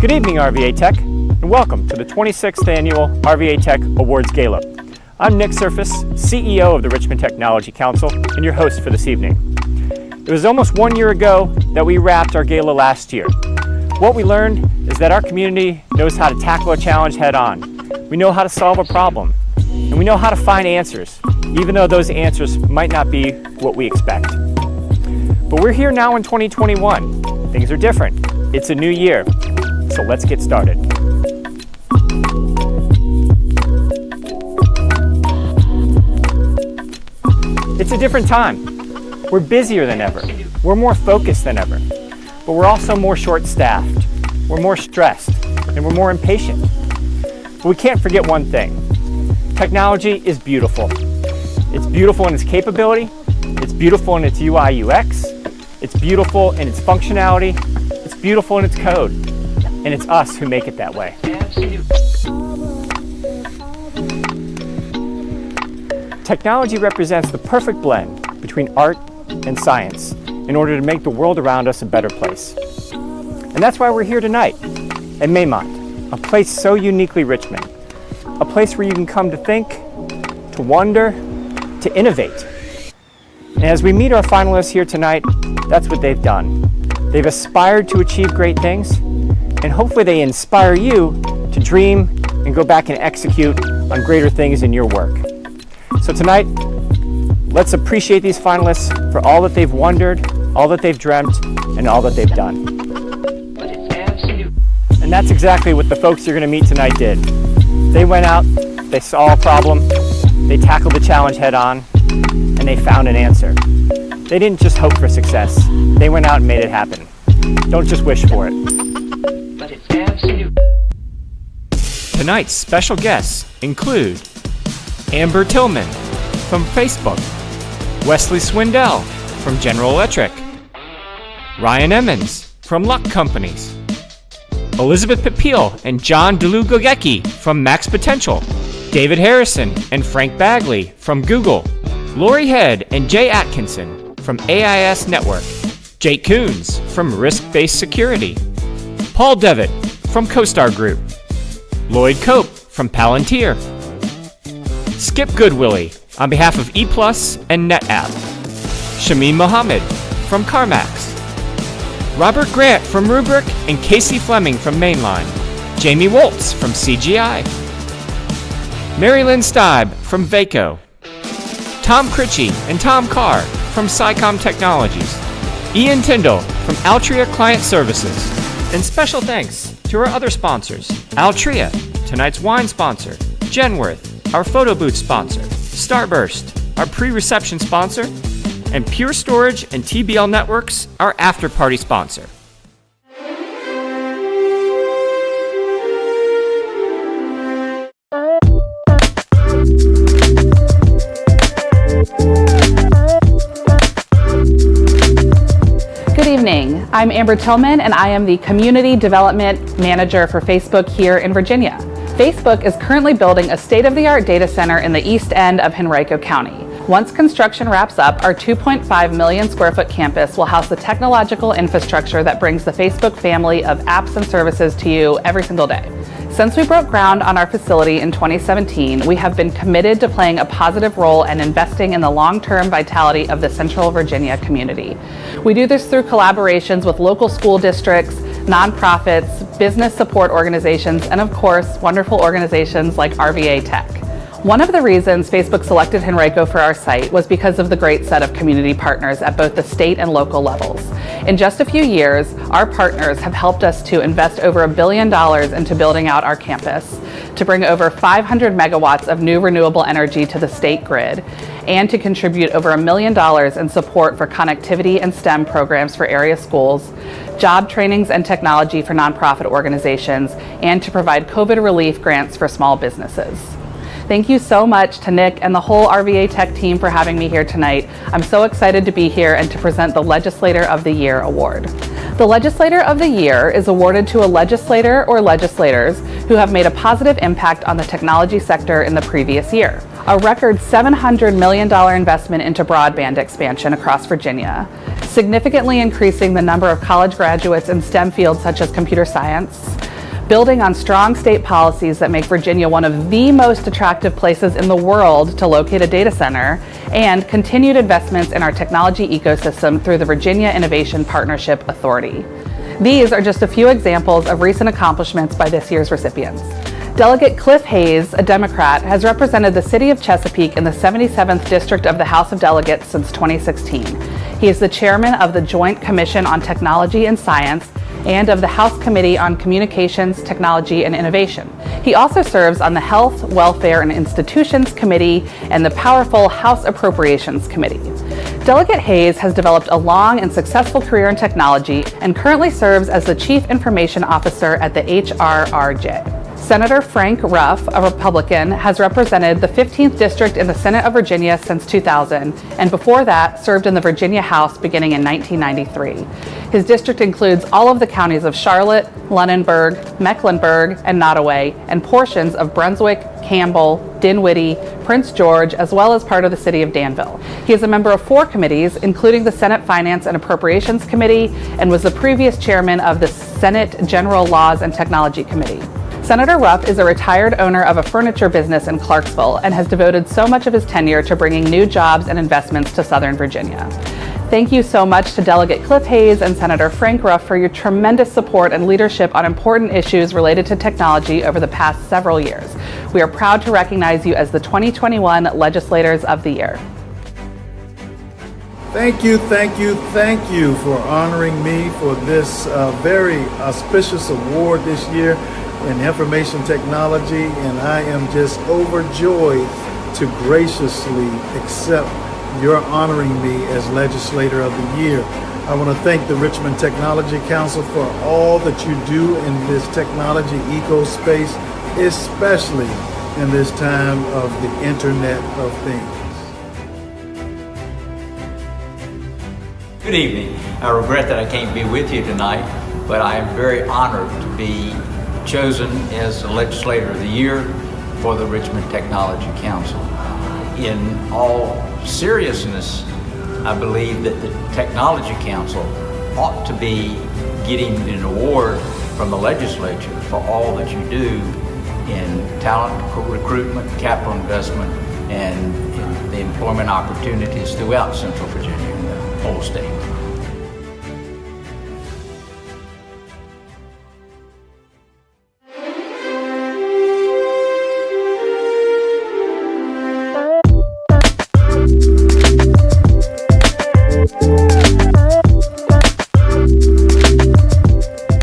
Good evening, rvatech, and welcome to the 26th Annual rvatech Awards Gala. I'm Nick Surface, CEO of the Richmond Technology Council, and your host for this evening. It was almost 1 year ago that we wrapped our gala last year. What we learned is that our community knows how to tackle a challenge head on. We know how to solve a problem, and we know how to find answers, even though those answers might not be what we expect. But we're here now in 2021. Things are different. It's a new year. So let's get started. It's a different time. We're busier than ever. We're more focused than ever. But we're also more short-staffed. We're more stressed, and we're more impatient. But we can't forget one thing. Technology is beautiful. It's beautiful in its capability. It's beautiful in its UI UX. It's beautiful in its functionality. It's beautiful in its code. And it's us who make it that way. Technology represents the perfect blend between art and science in order to make the world around us a better place. And that's why we're here tonight at Maymont, a place so uniquely Richmond, a place where you can come to think, to wonder, to innovate. And as we meet our finalists here tonight, that's what they've done. They've aspired to achieve great things, and hopefully they inspire you to dream and go back and execute on greater things in your work. So tonight, let's appreciate these finalists for all that they've wondered, all that they've dreamt, and all that they've done. And that's exactly what the folks you're going to meet tonight did. They went out, they saw a problem, they tackled the challenge head on, and they found an answer. They didn't just hope for success, they went out and made it happen. Don't just wish for it. Tonight's special guests include Amber Tillman from Facebook, Wesley Swindell from General Electric, Ryan Emmons from Luck Companies, Elizabeth Papil and John DeLugogecki from Max Potential, David Harrison and Frank Bagley from Google, Lori Head and Jay Atkinson from Ais Network, Jake Coons from RiskBased Security, Paul Devitt from CoStar Group, Lloyd Cope from Palantir, Skip Goodwillie on behalf of E+ and NetApp, Shameen Mohammed from CarMax, Robert Grant from Rubrik and Casey Fleming from Mainline, Jamie Woltz from CGI, Mary Lynn Steib from Vaco, Tom Critchie and Tom Carr from SciComm Technologies, Ian Tyndall from Altria Client Services, and special thanks to our other sponsors, Altria, tonight's wine sponsor, Genworth, our photo booth sponsor, Starburst, our pre-reception sponsor, and Pure Storage and TBL Networks, our after-party sponsor. Good evening. I'm Amber Tillman, and I am the Community Development Manager for Facebook here in Virginia. Facebook is currently building a state-of-the-art data center in the east end of Henrico County. Once construction wraps up, our 2.5 million square foot campus will house the technological infrastructure that brings the Facebook family of apps and services to you every single day. Since we broke ground on our facility in 2017, we have been committed to playing a positive role and investing in the long-term vitality of the Central Virginia community. We do this through collaborations with local school districts, nonprofits, business support organizations, and of course, wonderful organizations like rvatech. One of the reasons Facebook selected Henrico for our site was because of the great set of community partners at both the state and local levels. In just a few years, our partners have helped us to invest over $1 billion into building out our campus, to bring over 500 megawatts of new renewable energy to the state grid, and to contribute over $1 million in support for connectivity and STEM programs for area schools, job trainings and technology for nonprofit organizations, and to provide COVID relief grants for small businesses. Thank you so much to Nick and the whole rvatech team for having me here tonight. I'm so excited to be here and to present the Legislator of the Year award. The Legislator of the Year is awarded to a legislator or legislators who have made a positive impact on the technology sector in the previous year. A record $700 million investment into broadband expansion across Virginia, significantly increasing the number of college graduates in STEM fields such as computer science, building on strong state policies that make Virginia one of the most attractive places in the world to locate a data center, and continued investments in our technology ecosystem through the Virginia Innovation Partnership Authority. These are just a few examples of recent accomplishments by this year's recipients. Delegate Cliff Hayes, a Democrat, has represented the city of Chesapeake in the 77th District of the House of Delegates since 2016. He is the chairman of the Joint Commission on Technology and Science and of the House Committee on Communications, Technology, and Innovation. He also serves on the Health, Welfare, and Institutions Committee and the powerful House Appropriations Committee. Delegate Hayes has developed a long and successful career in technology and currently serves as the Chief Information Officer at the HRRJ. Senator Frank Ruff, a Republican, has represented the 15th District in the Senate of Virginia since 2000, and before that served in the Virginia House beginning in 1993. His district includes all of the counties of Charlotte, Lunenburg, Mecklenburg, and Nottoway, and portions of Brunswick, Campbell, Dinwiddie, Prince George, as well as part of the city of Danville. He is a member of 4 committees, including the Senate Finance and Appropriations Committee, and was the previous chairman of the Senate General Laws and Technology Committee. Senator Ruff is a retired owner of a furniture business in Clarksville and has devoted so much of his tenure to bringing new jobs and investments to Southern Virginia. Thank you so much to Delegate Cliff Hayes and Senator Frank Ruff for your tremendous support and leadership on important issues related to technology over the past several years. We are proud to recognize you as the 2021 Legislators of the Year. Thank you for honoring me for this very auspicious award this year in information technology, and I am just overjoyed to graciously accept your honoring me as Legislator of the Year. I want to thank the Richmond Technology Council for all that you do in this technology eco-space, especially in this time of the Internet of Things. Good evening. I regret that I can't be with you tonight, but I am very honored to be chosen as the Legislator of the Year for the Richmond Technology Council. In all seriousness, I believe that the Technology Council ought to be getting an award from the legislature for all that you do in talent recruitment, capital investment, and in the employment opportunities throughout Central Virginia and the whole state.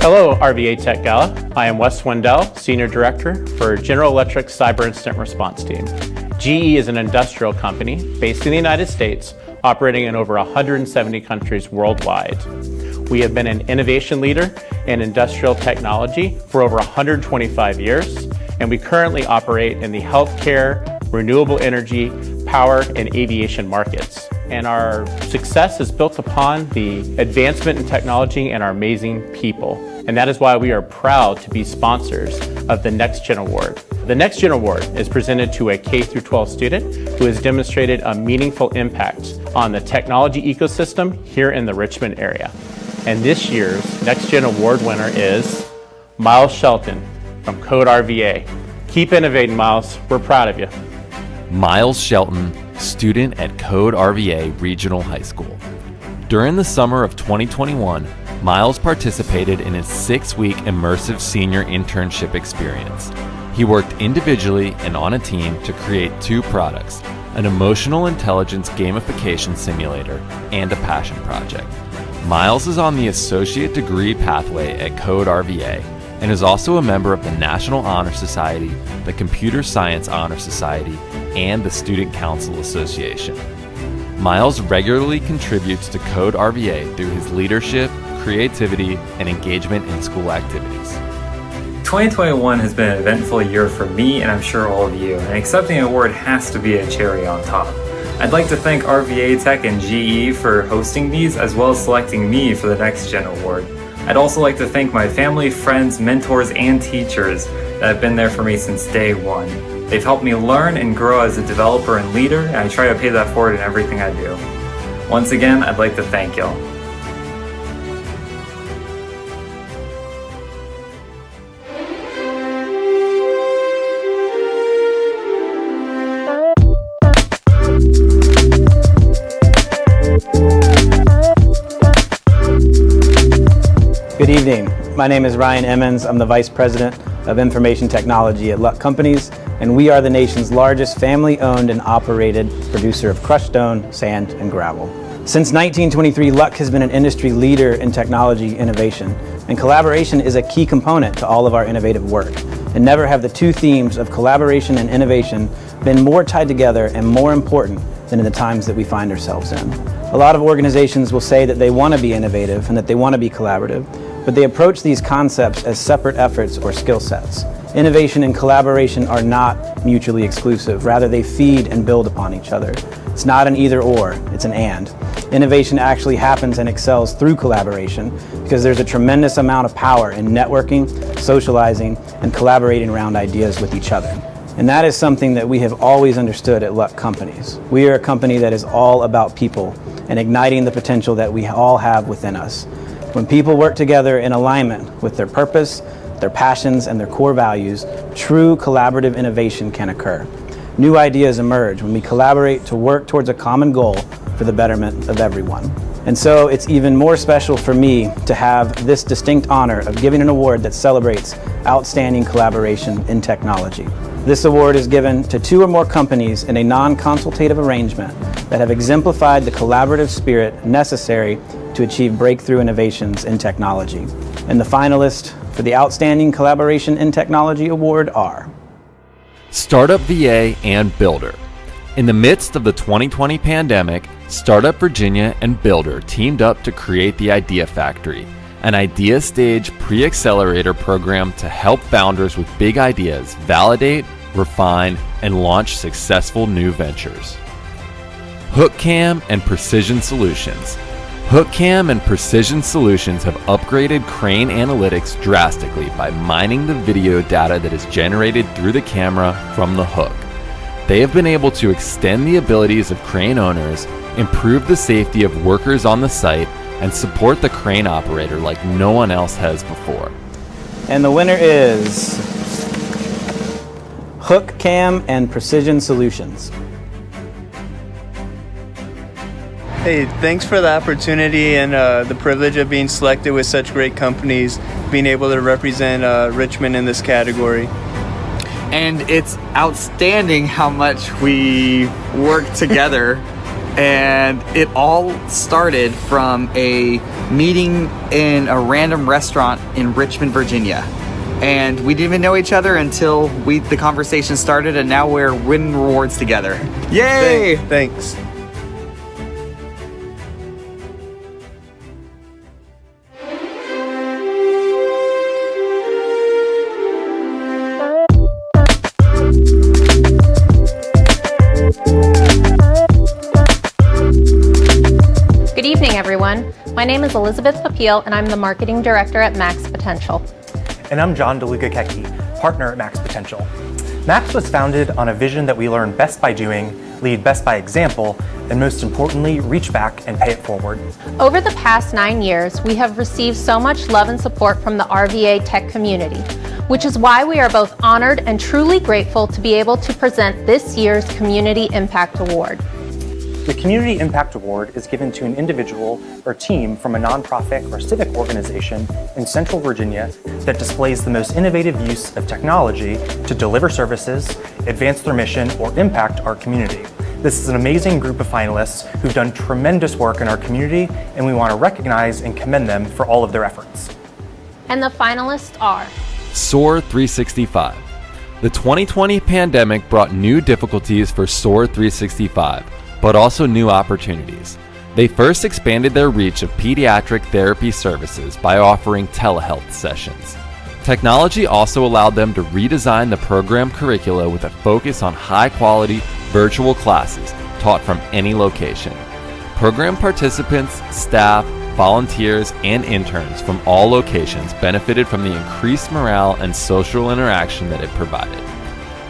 Hello, rvatech Gala. I am Wes Swindell, Senior Director for General Electric's Cyber Incident Response Team. GE is an industrial company based in the United States, operating in over 170 countries worldwide. We have been an innovation leader in industrial technology for over 125 years, and we currently operate in the healthcare, renewable energy, power, and aviation markets. And our success is built upon the advancement in technology and our amazing people. And that is why we are proud to be sponsors of the Next Gen Award. The Next Gen Award is presented to a K-12 student who has demonstrated a meaningful impact on the technology ecosystem here in the Richmond area. And this year's Next Gen Award winner is Miles Shelton from Code RVA. Keep innovating, Miles. We're proud of you. Miles Shelton, student at Code RVA Regional High School. During the summer of 2021, Miles participated in his 6-week immersive senior internship experience. He worked individually and on a team to create 2 products, an emotional intelligence gamification simulator and a passion project. Miles is on the associate degree pathway at Code RVA and is also a member of the National Honor Society, the Computer Science Honor Society, and the Student Council Association. Miles regularly contributes to Code RVA through his leadership, creativity, and engagement in school activities. 2021 has been an eventful year for me, and I'm sure all of you, and accepting an award has to be a cherry on top. I'd like to thank rvatech and GE for hosting these, as well as selecting me for the Next Gen Award. I'd also like to thank my family, friends, mentors, and teachers that have been there for me since day one. They've helped me learn and grow as a developer and leader, and I try to pay that forward in everything I do. Once again, I'd like to thank y'all. evening. My name is Ryan Emmons. I'm the Vice President of Information Technology at Luck Companies, and we are the nation's largest family-owned and operated producer of crushed stone, sand, and gravel. Since 1923, Luck has been an industry leader in technology innovation, and collaboration is a key component to all of our innovative work. And never have the two themes of collaboration and innovation been more tied together and more important than in the times that we find ourselves in. A lot of organizations will say that they want to be innovative and that they want to be collaborative, but they approach these concepts as separate efforts or skill sets. Innovation and collaboration are not mutually exclusive. Rather, they feed and build upon each other. It's not an either or, it's an and. Innovation actually happens and excels through collaboration because there's a tremendous amount of power in networking, socializing, and collaborating around ideas with each other. And that is something that we have always understood at Luck Companies. We are a company that is all about people and igniting the potential that we all have within us. When people work together in alignment with their purpose, their passions, and their core values, true collaborative innovation can occur. New ideas emerge when we collaborate to work towards a common goal for the betterment of everyone. And so it's even more special for me to have this distinct honor of giving an award that celebrates outstanding collaboration in technology. This award is given to 2 or more companies in a non-consultative arrangement that have exemplified the collaborative spirit necessary to achieve breakthrough innovations in technology. And the finalists for the Outstanding Collaboration in Technology Award are Startup VA and Builder. In the midst of the 2020 pandemic, Startup Virginia and Builder teamed up to create the Idea Factory, an idea stage pre-accelerator program to help founders with big ideas validate, refine, and launch successful new ventures. HookCam and Precision Solutions. HookCam and Precision Solutions have upgraded crane analytics drastically by mining the video data that is generated through the camera from the hook. They have been able to extend the abilities of crane owners, improve the safety of workers on the site, and support the crane operator like no one else has before. And the winner is HookCam and Precision Solutions. Hey, thanks for the opportunity and the privilege of being selected with such great companies, being able to represent Richmond in this category. And it's outstanding how much we work together. And it all started from a meeting in a random restaurant in Richmond, Virginia. And we didn't even know each other until the conversation started, and now we're winning rewards together. Yay! Thanks. Good evening, everyone. My name is Elizabeth Papiel, and I'm the Marketing Director at Max Potential. And I'm John DeLuca-Kecke, Partner at Max Potential. Max was founded on a vision that we learn best by doing, lead best by example, and most importantly, reach back and pay it forward. Over the past 9 years, we have received so much love and support from the RVA tech community, which is why we are both honored and truly grateful to be able to present this year's Community Impact Award. The Community Impact Award is given to an individual or team from a nonprofit or civic organization in Central Virginia that displays the most innovative use of technology to deliver services, advance their mission, or impact our community. This is an amazing group of finalists who've done tremendous work in our community, and we want to recognize and commend them for all of their efforts. And the finalists are SOAR 365. The 2020 pandemic brought new difficulties for SOAR 365, but also new opportunities. They first expanded their reach of pediatric therapy services by offering telehealth sessions. Technology also allowed them to redesign the program curricula with a focus on high-quality virtual classes taught from any location. Program participants, staff, volunteers, and interns from all locations benefited from the increased morale and social interaction that it provided.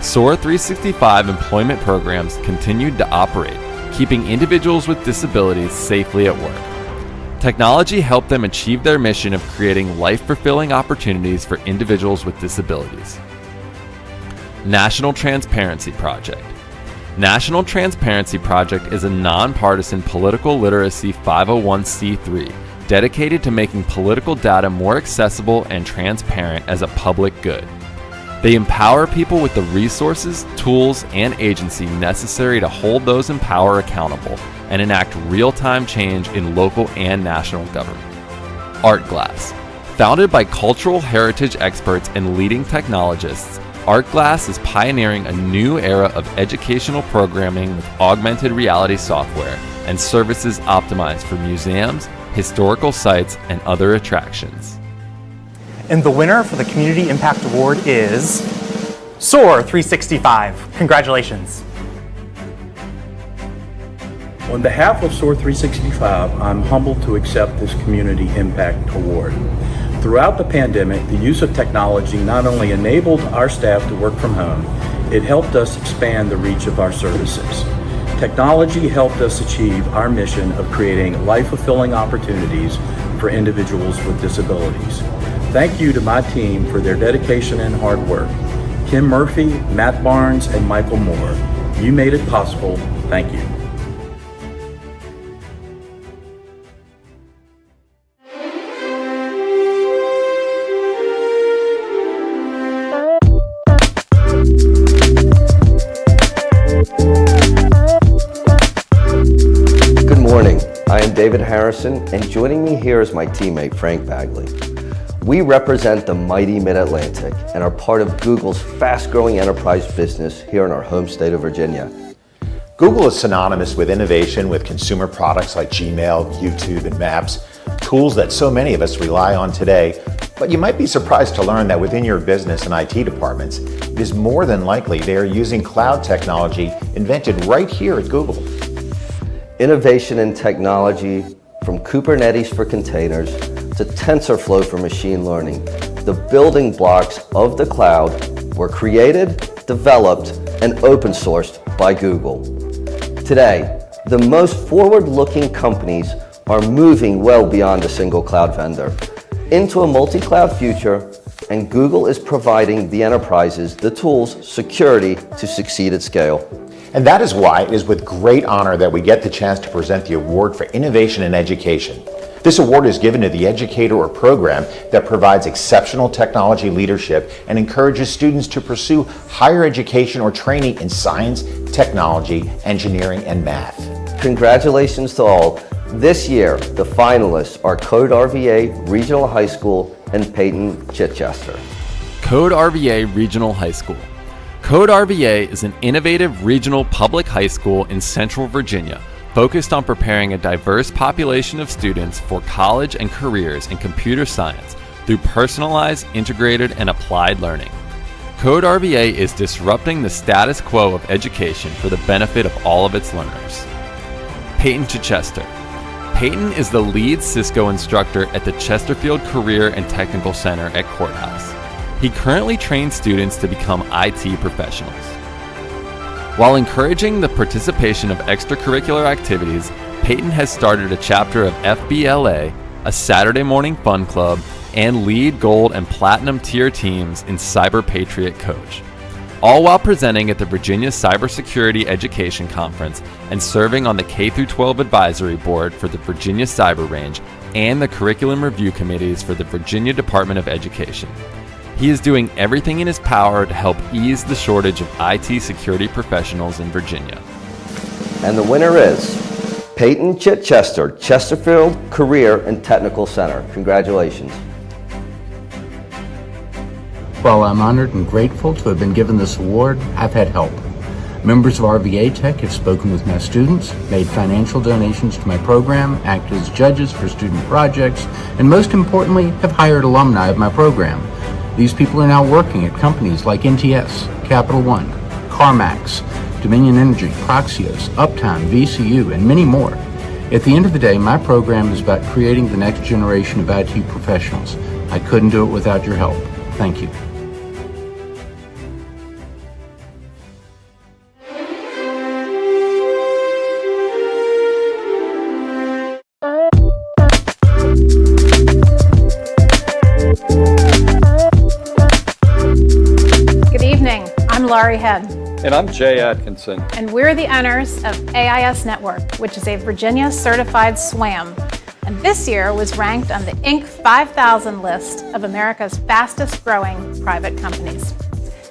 SOAR 365 employment programs continued to operate, keeping individuals with disabilities safely at work. Technology helped them achieve their mission of creating life-fulfilling opportunities for individuals with disabilities. National Transparency Project. National Transparency Project is a nonpartisan political literacy 501c3 dedicated to making political data more accessible and transparent as a public good. They empower people with the resources, tools, and agency necessary to hold those in power accountable and enact real-time change in local and national government. ArtGlass. Founded by cultural heritage experts and leading technologists, ArtGlass is pioneering a new era of educational programming with augmented reality software and services optimized for museums, historical sites, and other attractions. And the winner for the Community Impact Award is SOAR 365. Congratulations. On behalf of SOAR 365, I'm humbled to accept this Community Impact Award. Throughout the pandemic, the use of technology not only enabled our staff to work from home, it helped us expand the reach of our services. Technology helped us achieve our mission of creating life-fulfilling opportunities for individuals with disabilities. Thank you to my team for their dedication and hard work. Kim Murphy, Matt Barnes, and Michael Moore. You made it possible. Thank you. Good morning. I am David Harrison, and joining me here is my teammate, Frank Bagley. We represent the mighty Mid-Atlantic and are part of Google's fast-growing enterprise business here in our home state of Virginia. Google is synonymous with innovation with consumer products like Gmail, YouTube, and Maps, tools that so many of us rely on today. But you might be surprised to learn that within your business and IT departments, it is more than likely they are using cloud technology invented right here at Google. Innovation in technology, from Kubernetes for containers to TensorFlow for machine learning, the building blocks of the cloud were created, developed, and open sourced by Google. Today, the most forward-looking companies are moving well beyond a single cloud vendor into a multi-cloud future, and Google is providing the enterprises the tools, security to succeed at scale. And that is why it is with great honor that we get the chance to present the Award for Innovation in Education. This award is given to the educator or program that provides exceptional technology leadership and encourages students to pursue higher education or training in science, technology, engineering, and math. Congratulations to all. This year, the finalists are Code RVA Regional High School and Peyton Chichester. Code RVA Regional High School. Code RVA is an innovative regional public high school in Central Virginia focused on preparing a diverse population of students for college and careers in computer science through personalized, integrated, and applied learning. Code RVA is disrupting the status quo of education for the benefit of all of its learners. Peyton Chichester. Peyton is the lead Cisco instructor at the Chesterfield Career and Technical Center at Courthouse. He currently trains students to become IT professionals. While encouraging the participation of extracurricular activities, Peyton has started a chapter of FBLA, a Saturday morning fun club, and lead gold and platinum tier teams in Cyber Patriot Coach, all while presenting at the Virginia Cybersecurity Education Conference and serving on the K-12 Advisory Board for the Virginia Cyber Range and the Curriculum Review Committees for the Virginia Department of Education. He is doing everything in his power to help ease the shortage of IT security professionals in Virginia. And the winner is Peyton Chichester, Chesterfield Career and Technical Center. Congratulations. While I'm honored and grateful to have been given this award, I've had help. Members of rvatech have spoken with my students, made financial donations to my program, acted as judges for student projects, and most importantly, have hired alumni of my program. These people are now working at companies like NTS, Capital One, CarMax, Dominion Energy, Proxios, Uptime, VCU, and many more. At the end of the day, my program is about creating the next generation of IT professionals. I couldn't do it without your help. Thank you. Laurie Head. And I'm Jay Atkinson. And we're the owners of Ais Network, which is a Virginia certified SWAM. and this year was ranked on the Inc. 5000 list of America's fastest growing private companies.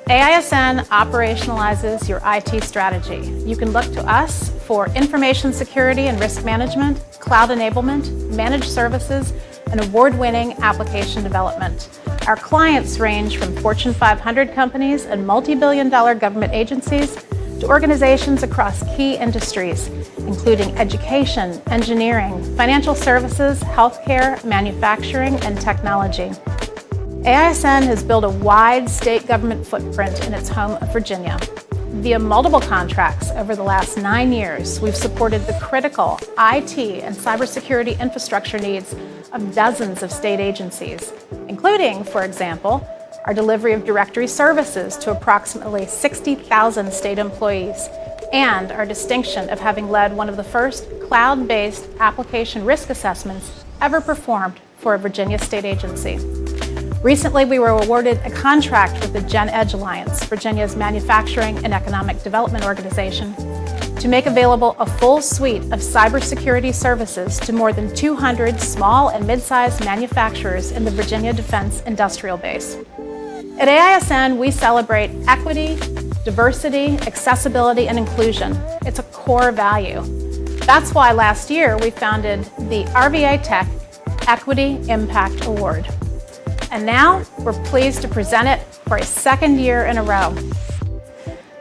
AISN operationalizes your IT strategy. You can look to us for information security and risk management, cloud enablement, managed services, and award-winning application development. Our clients range from Fortune 500 companies and multi-billion-dollar government agencies to organizations across key industries, including education, engineering, financial services, healthcare, manufacturing, and technology. AISN has built a wide state government footprint in its home of Virginia. Via multiple contracts over the last 9 years, we've supported the critical IT and cybersecurity infrastructure needs of dozens of state agencies, including, for example, our delivery of directory services to approximately 60,000 state employees, and our distinction of having led one of the first cloud-based application risk assessments ever performed for a Virginia state agency. Recently, we were awarded a contract with the Gen Edge Alliance, Virginia's manufacturing and economic development organization, to make available a full suite of cybersecurity services to more than 200 small and mid-sized manufacturers in the Virginia Defense Industrial Base. At AISN, we celebrate equity, diversity, accessibility, and inclusion. It's a core value. That's why last year we founded the rvatech Equity Impact Award. And now we're pleased to present it for a second year in a row.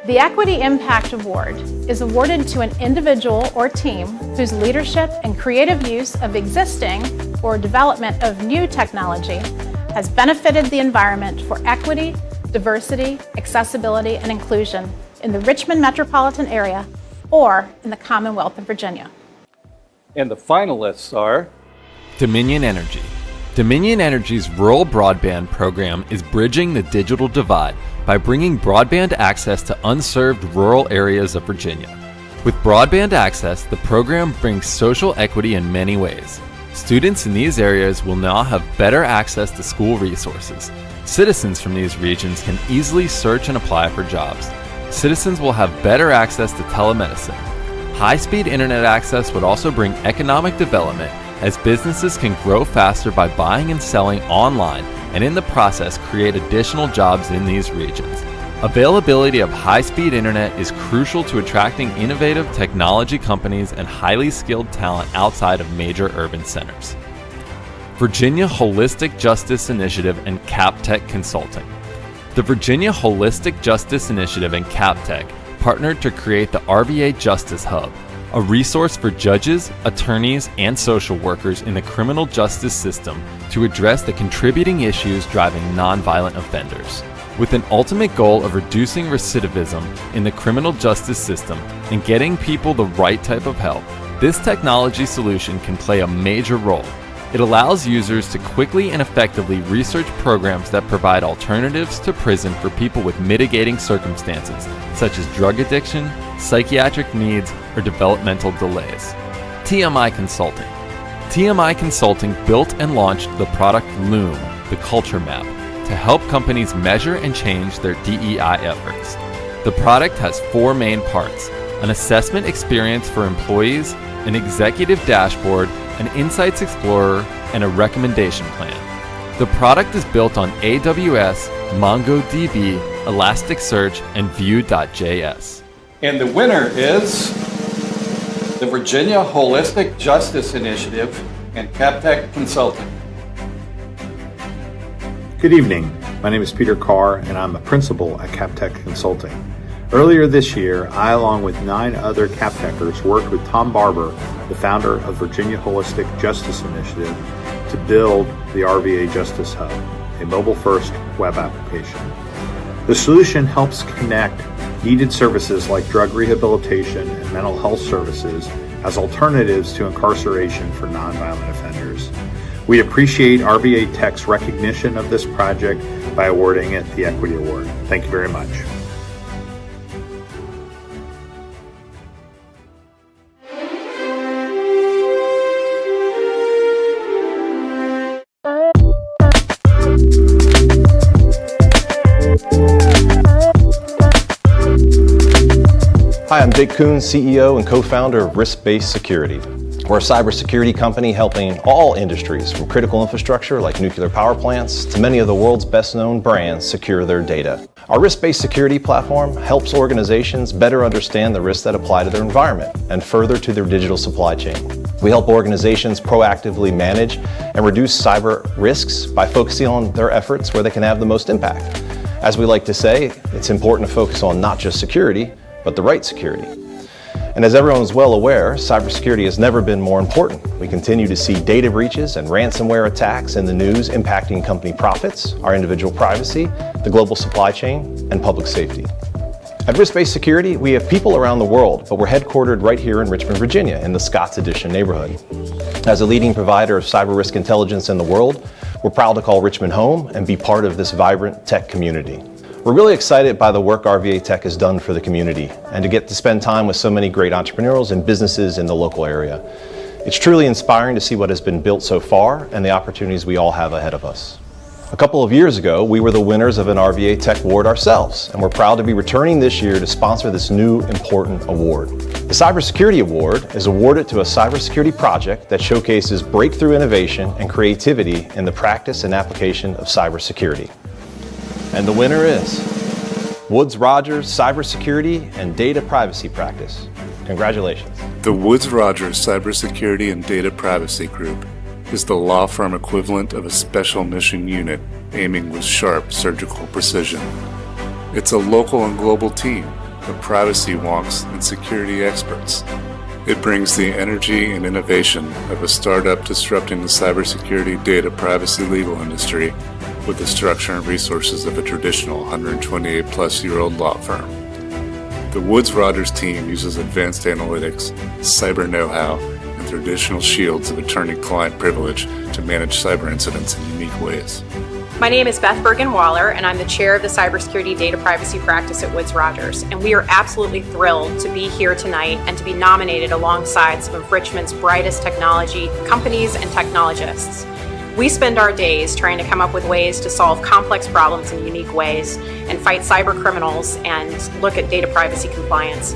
The Equity Impact Award is awarded to an individual or team whose leadership and creative use of existing or development of new technology has benefited the environment for equity, diversity, accessibility, and inclusion in the Richmond metropolitan area or in the Commonwealth of Virginia. And the finalists are Dominion Energy. Dominion Energy's rural broadband program is bridging the digital divide by bringing broadband access to unserved rural areas of Virginia. With broadband access, the program brings social equity in many ways. Students in these areas will now have better access to school resources. Citizens from these regions can easily search and apply for jobs. Citizens will have better access to telemedicine. High-speed internet access would also bring economic development, as businesses can grow faster by buying and selling online and in the process create additional jobs in these regions. Availability of high-speed internet is crucial to attracting innovative technology companies and highly skilled talent outside of major urban centers. Virginia Holistic Justice Initiative and CapTech Consulting. The Virginia Holistic Justice Initiative and CapTech partnered to create the RVA Justice Hub, a resource for judges, attorneys, and social workers in the criminal justice system to address the contributing issues driving nonviolent offenders. With an ultimate goal of reducing recidivism in the criminal justice system and getting people the right type of help, this technology solution can play a major role. It allows users to quickly and effectively research programs that provide alternatives to prison for people with mitigating circumstances, such as drug addiction, psychiatric needs, or developmental delays. TMI Consulting. TMI Consulting built and launched the product Loom, the Culture Map, to help companies measure and change their DEI efforts. The product has 4 main parts: an assessment experience for employees, an executive dashboard, an Insights Explorer, and a recommendation plan. The product is built on AWS, MongoDB, Elasticsearch, and Vue.js. And the winner is the Virginia Holistic Justice Initiative and CapTech Consulting. Good evening. My name is Peter Carr, and I'm a principal at CapTech Consulting. Earlier this year, I, along with 9 other CapTechers, worked with Tom Barber, the founder of Virginia Holistic Justice Initiative, to build the RVA Justice Hub, a mobile-first web application. The solution helps connect needed services like drug rehabilitation and mental health services as alternatives to incarceration for nonviolent offenders. We appreciate RVA Tech's recognition of this project by awarding it the Equity Award. Thank you very much. Hi, I'm Dick Kuhn, CEO and co-founder of RiskBased Security. We're a cybersecurity company helping all industries, from critical infrastructure like nuclear power plants to many of the world's best-known brands, secure their data. Our risk-based security platform helps organizations better understand the risks that apply to their environment and further to their digital supply chain. We help organizations proactively manage and reduce cyber risks by focusing on their efforts where they can have the most impact. As we like to say, it's important to focus on not just security, but the right security. And as everyone is well aware, cybersecurity has never been more important. We continue to see data breaches and ransomware attacks in the news impacting company profits, our individual privacy, the global supply chain, and public safety. At RiskBased Security, we have people around the world, but we're headquartered right here in Richmond, Virginia, in the Scotts Addition neighborhood. As a leading provider of cyber risk intelligence in the world, we're proud to call Richmond home and be part of this vibrant tech community. We're really excited by the work rvatech has done for the community and to get to spend time with so many great entrepreneurs and businesses in the local area. It's truly inspiring to see what has been built so far and the opportunities we all have ahead of us. A couple of years ago, we were the winners of an rvatech award ourselves, and we're proud to be returning this year to sponsor this new important award. The Cybersecurity Award is awarded to a cybersecurity project that showcases breakthrough innovation and creativity in the practice and application of cybersecurity. And the winner is Woods Rogers Cybersecurity and Data Privacy Practice. Congratulations. The Woods Rogers Cybersecurity and Data Privacy Group is the law firm equivalent of a special mission unit aiming with sharp surgical precision. It's a local and global team of privacy wonks and security experts. It brings the energy and innovation of a startup disrupting the cybersecurity data privacy legal industry with the structure and resources of a traditional 128-plus-year-old law firm. The Woods Rogers team uses advanced analytics, cyber know-how, and traditional shields of attorney-client privilege to manage cyber incidents in unique ways. My name is Beth Bergen-Waller, and I'm the chair of the Cybersecurity Data Privacy Practice at Woods Rogers. And we are absolutely thrilled to be here tonight and to be nominated alongside some of Richmond's brightest technology companies and technologists. We spend our days trying to come up with ways to solve complex problems in unique ways and fight cyber criminals and look at data privacy compliance.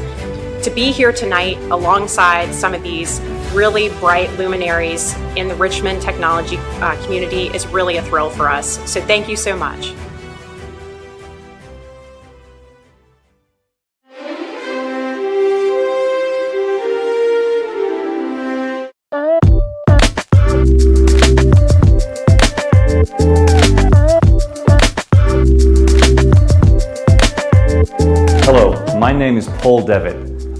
To be here tonight alongside some of these really bright luminaries in the Richmond technology community is really a thrill for us. So thank you so much. My name is Paul Devitt.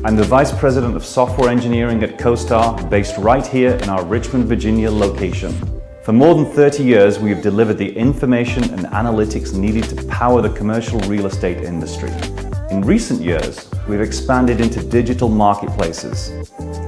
I'm the Vice President of Software Engineering at CoStar, based right here in our Richmond, Virginia location. For more than 30 years, we have delivered the information and analytics needed to power the commercial real estate industry. In recent years, we've expanded into digital marketplaces,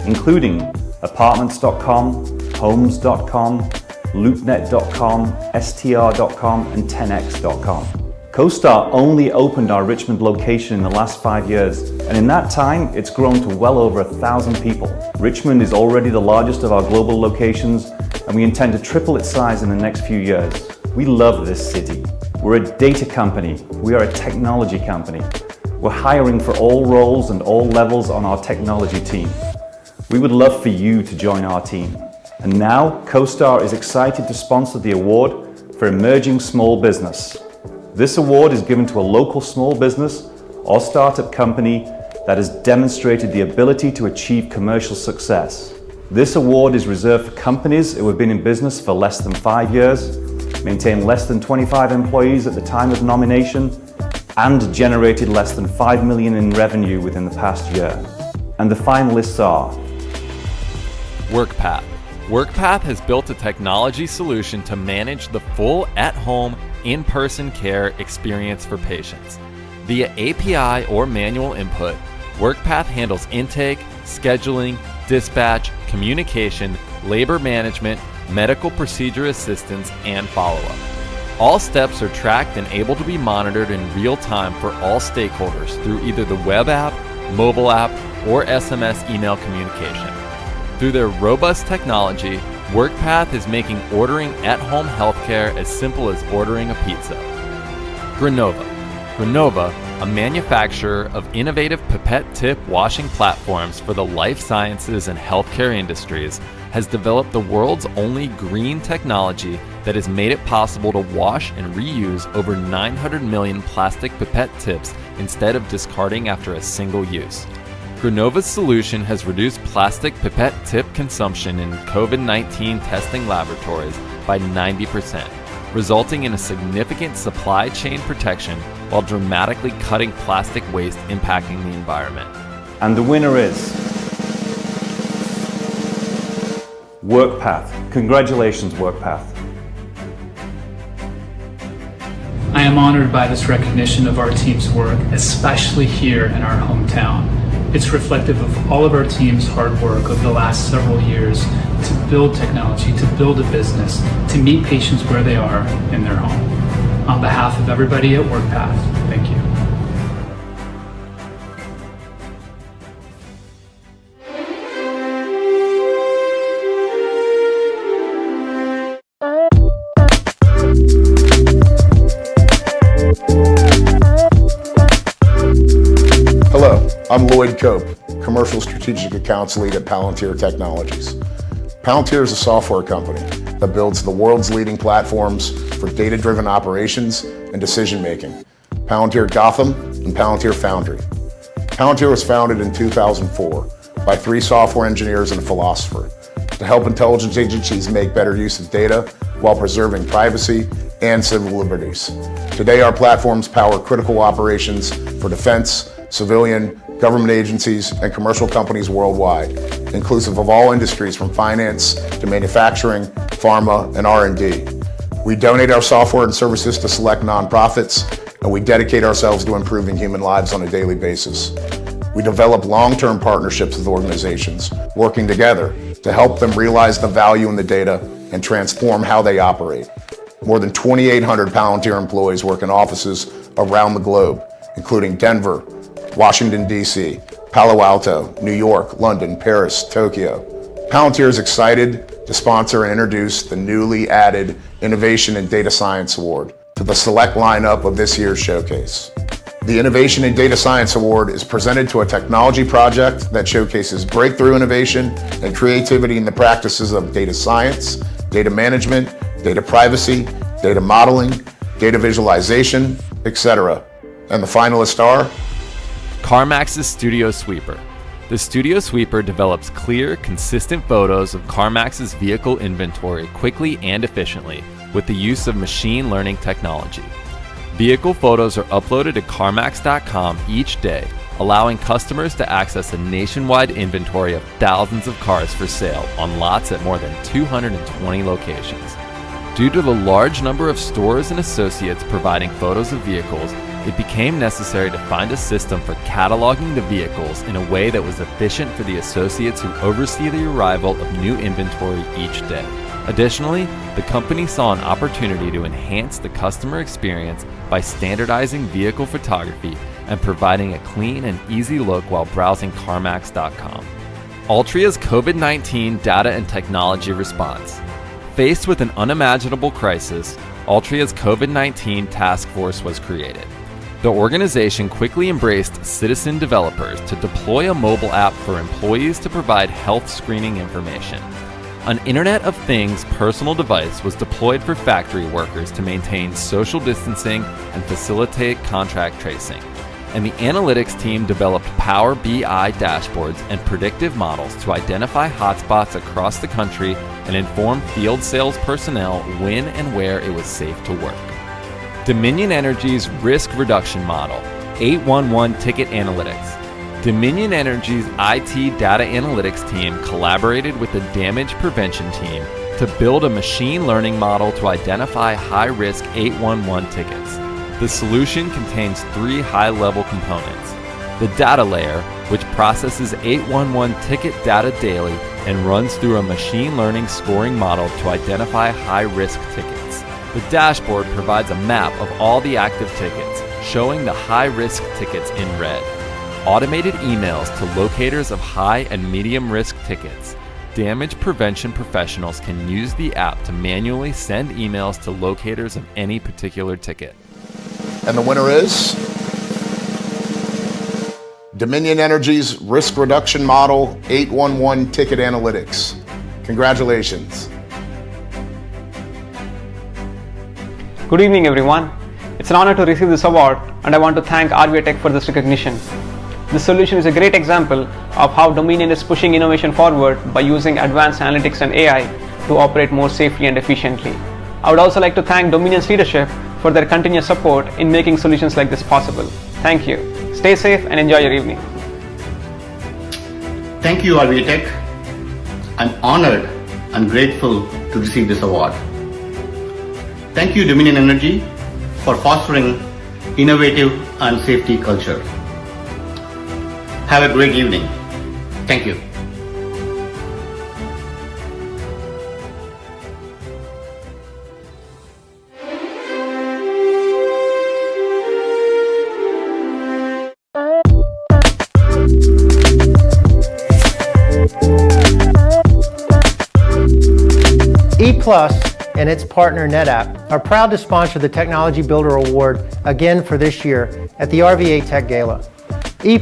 including Apartments.com, Homes.com, LoopNet.com, STR.com, and 10x.com. CoStar only opened our Richmond location in the last 5 years, and in that time, it's grown to well over 1,000 people. Richmond is already the largest of our global locations, and we intend to triple its size in the next few years. We love this city. We're a data company. We are a technology company. We're hiring for all roles and all levels on our technology team. We would love for you to join our team. And now, CoStar is excited to sponsor the award for Emerging Small Business. This award is given to a local small business or startup company that has demonstrated the ability to achieve commercial success. This award is reserved for companies who have been in business for less than 5 years, maintain less than 25 employees at the time of nomination, and generated less than $5 million in revenue within the past year. And the finalists are WorkPath. WorkPath has built a technology solution to manage the full at-home, in-person care experience for patients. Via API or manual input, WorkPath handles intake, scheduling, dispatch, communication, labor management, medical procedure assistance, and follow-up. All steps are tracked and able to be monitored in real time for all stakeholders through either the web app, mobile app, or SMS email communication. Through their robust technology, WorkPath is making ordering at-home healthcare as simple as ordering a pizza. Granova. Granova a manufacturer of innovative pipette tip washing platforms for the life sciences and healthcare industries, has developed the world's only green technology that has made it possible to wash and reuse over 900 million plastic pipette tips instead of discarding after a single use. Grenova's solution has reduced plastic pipette tip consumption in COVID-19 testing laboratories by 90%, resulting in a significant supply chain protection while dramatically cutting plastic waste impacting the environment. And the winner is WorkPath. Congratulations, WorkPath. I am honored by this recognition of our team's work, especially here in our hometown. It's reflective of all of our team's hard work over the last several years to build technology, to build a business, to meet patients where they are in their home. On behalf of everybody at WorkPath, thank you. Hello, I'm Lloyd Cope, Commercial Strategic Accounts Lead at Palantir Technologies. Palantir is a software company that builds the world's leading platforms for data-driven operations and decision-making. Palantir Gotham and Palantir Foundry. Palantir was founded in 2004 by 3 software engineers and a philosopher to help intelligence agencies make better use of data while preserving privacy and civil liberties. Today, our platforms power critical operations for defense, civilian, government agencies, and commercial companies worldwide, inclusive of all industries from finance to manufacturing, pharma, and R&D. We donate our software and services to select nonprofits, and we dedicate ourselves to improving human lives on a daily basis. We develop long-term partnerships with organizations, working together to help them realize the value in the data and transform how they operate. More than 2,800 Palantir employees work in offices around the globe, including Denver, Washington, D.C., Palo Alto, New York, London, Paris, Tokyo. Palantir is excited to sponsor and introduce the newly added Innovation in Data Science Award to the select lineup of this year's showcase. The Innovation in Data Science Award is presented to a technology project that showcases breakthrough innovation and creativity in the practices of data science, data management, data privacy, data modeling, data visualization, etc. And the finalists are CarMax's Studio Sweeper. The Studio Sweeper develops clear, consistent photos of CarMax's vehicle inventory quickly and efficiently with the use of machine learning technology. Vehicle photos are uploaded to CarMax.com each day, allowing customers to access a nationwide inventory of thousands of cars for sale on lots at more than 220 locations. Due to the large number of stores and associates providing photos of vehicles, it became necessary to find a system for cataloging the vehicles in a way that was efficient for the associates who oversee the arrival of new inventory each day. Additionally, the company saw an opportunity to enhance the customer experience by standardizing vehicle photography and providing a clean and easy look while browsing CarMax.com. Altria's COVID-19 data and technology response. Faced with an unimaginable crisis, Altria's COVID-19 task force was created. The organization quickly embraced citizen developers to deploy a mobile app for employees to provide health screening information. An Internet of Things personal device was deployed for factory workers to maintain social distancing and facilitate contract tracing. And the analytics team developed Power BI dashboards and predictive models to identify hotspots across the country and inform field sales personnel when and where it was safe to work. Dominion Energy's risk reduction model, 811 Ticket Analytics. Dominion Energy's IT data analytics team collaborated with the damage prevention team to build a machine learning model to identify high-risk 811 tickets. The solution contains 3 high-level components. The data layer, which processes 811 ticket data daily and runs through a machine learning scoring model to identify high-risk tickets. The dashboard provides a map of all the active tickets, showing the high-risk tickets in red. Automated emails to locators of high and medium-risk tickets. Damage prevention professionals can use the app to manually send emails to locators of any particular ticket. And the winner is Dominion Energy's risk reduction model 811 ticket analytics. Congratulations. Good evening, everyone. It's an honor to receive this award, and I want to thank rvatech for this recognition. This solution is a great example of how Dominion is pushing innovation forward by using advanced analytics and AI to operate more safely and efficiently. I would also like to thank Dominion's leadership for their continuous support in making solutions like this possible. Thank you. Stay safe and enjoy your evening. Thank you, rvatech. I'm honored and grateful to receive this award. Thank you, Dominion Energy, for fostering innovative and safety culture. Have a great evening. Thank you. E+ and its partner NetApp are proud to sponsor the Technology Builder Award again for this year at the rvatech Gala. E+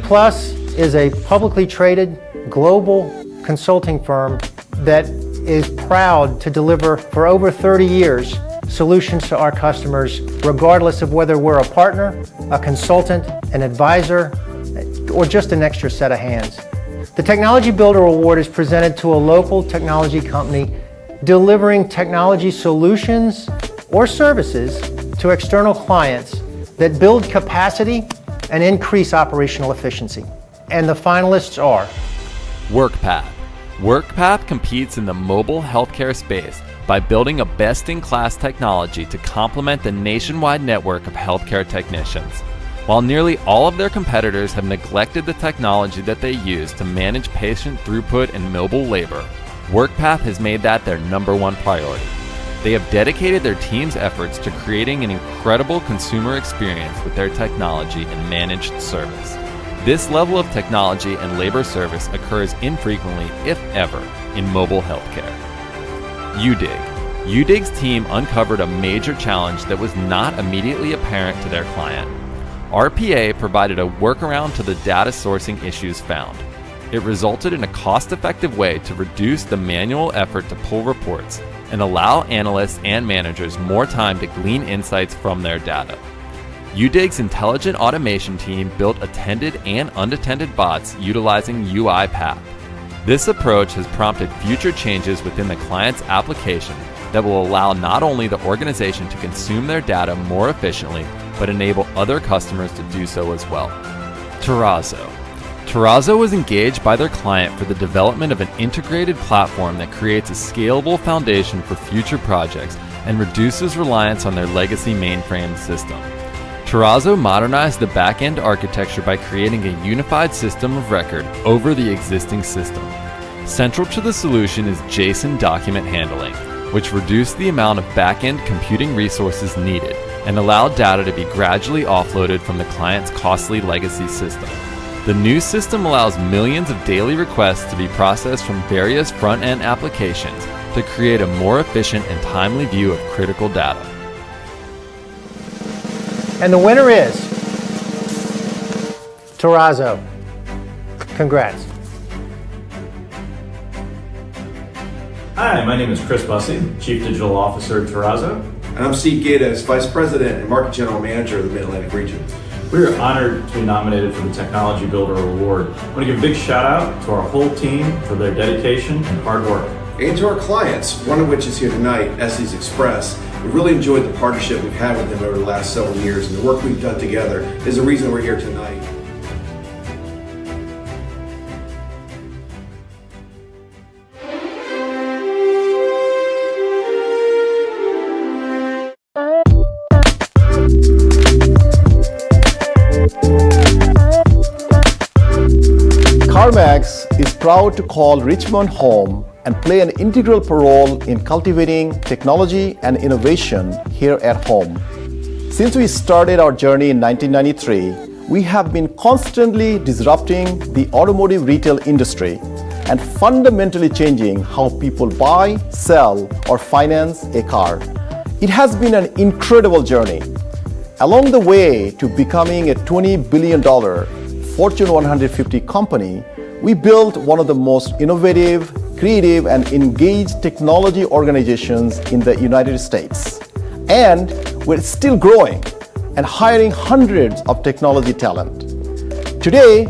is a publicly traded global consulting firm that is proud to deliver for over 30 years solutions to our customers, regardless of whether we're a partner, a consultant, an advisor, or just an extra set of hands. The Technology Builder Award is presented to a local technology company delivering technology solutions or services to external clients that build capacity and increase operational efficiency. And the finalists are WorkPath. WorkPath competes in the mobile healthcare space by building a best-in-class technology to complement the nationwide network of healthcare technicians. While nearly all of their competitors have neglected the technology that they use to manage patient throughput and mobile labor, WorkPath has made that their #1 priority. They have dedicated their team's efforts to creating an incredible consumer experience with their technology and managed service. This level of technology and labor service occurs infrequently, if ever, in mobile healthcare. UDIG's team uncovered a major challenge that was not immediately apparent to their client. RPA provided a workaround to the data sourcing issues found. It resulted in a cost-effective way to reduce the manual effort to pull reports and allow analysts and managers more time to glean insights from their data. UDIG's intelligent automation team built attended and unattended bots utilizing UiPath. This approach has prompted future changes within the client's application that will allow not only the organization to consume their data more efficiently, but enable other customers to do so as well. Terrazzo was engaged by their client for the development of an integrated platform that creates a scalable foundation for future projects and reduces reliance on their legacy mainframe system. Terrazzo modernized the back-end architecture by creating a unified system of record over the existing system. Central to the solution is JSON document handling, which reduced the amount of back-end computing resources needed and allowed data to be gradually offloaded from the client's costly legacy system. The new system allows millions of daily requests to be processed from various front-end applications to create a more efficient and timely view of critical data. And the winner is Terrazzo. Congrats. Hi, my name is Chris Bussey, Chief Digital Officer at Terrazzo. And I'm Steve Gadas, Vice President and Market General Manager of the Mid-Atlantic region. We are honored to be nominated for the Technology Builder Award. I want to give a big shout out to our whole team for their dedication and hard work. And to our clients, one of which is here tonight, Estes Express. We've really enjoyed the partnership we've had with them over the last several years, and the work we've done together is the reason we're here tonight. CarMax is proud to call Richmond home and play an integral role in cultivating technology and innovation here at home. Since we started our journey in 1993, we have been constantly disrupting the automotive retail industry and fundamentally changing how people buy, sell, or finance a car. It has been an incredible journey. Along the way to becoming a $20 billion Fortune 150 company, we built one of the most innovative, creative, and engaged technology organizations in the United States. And we're still growing and hiring hundreds of technology talent. Today,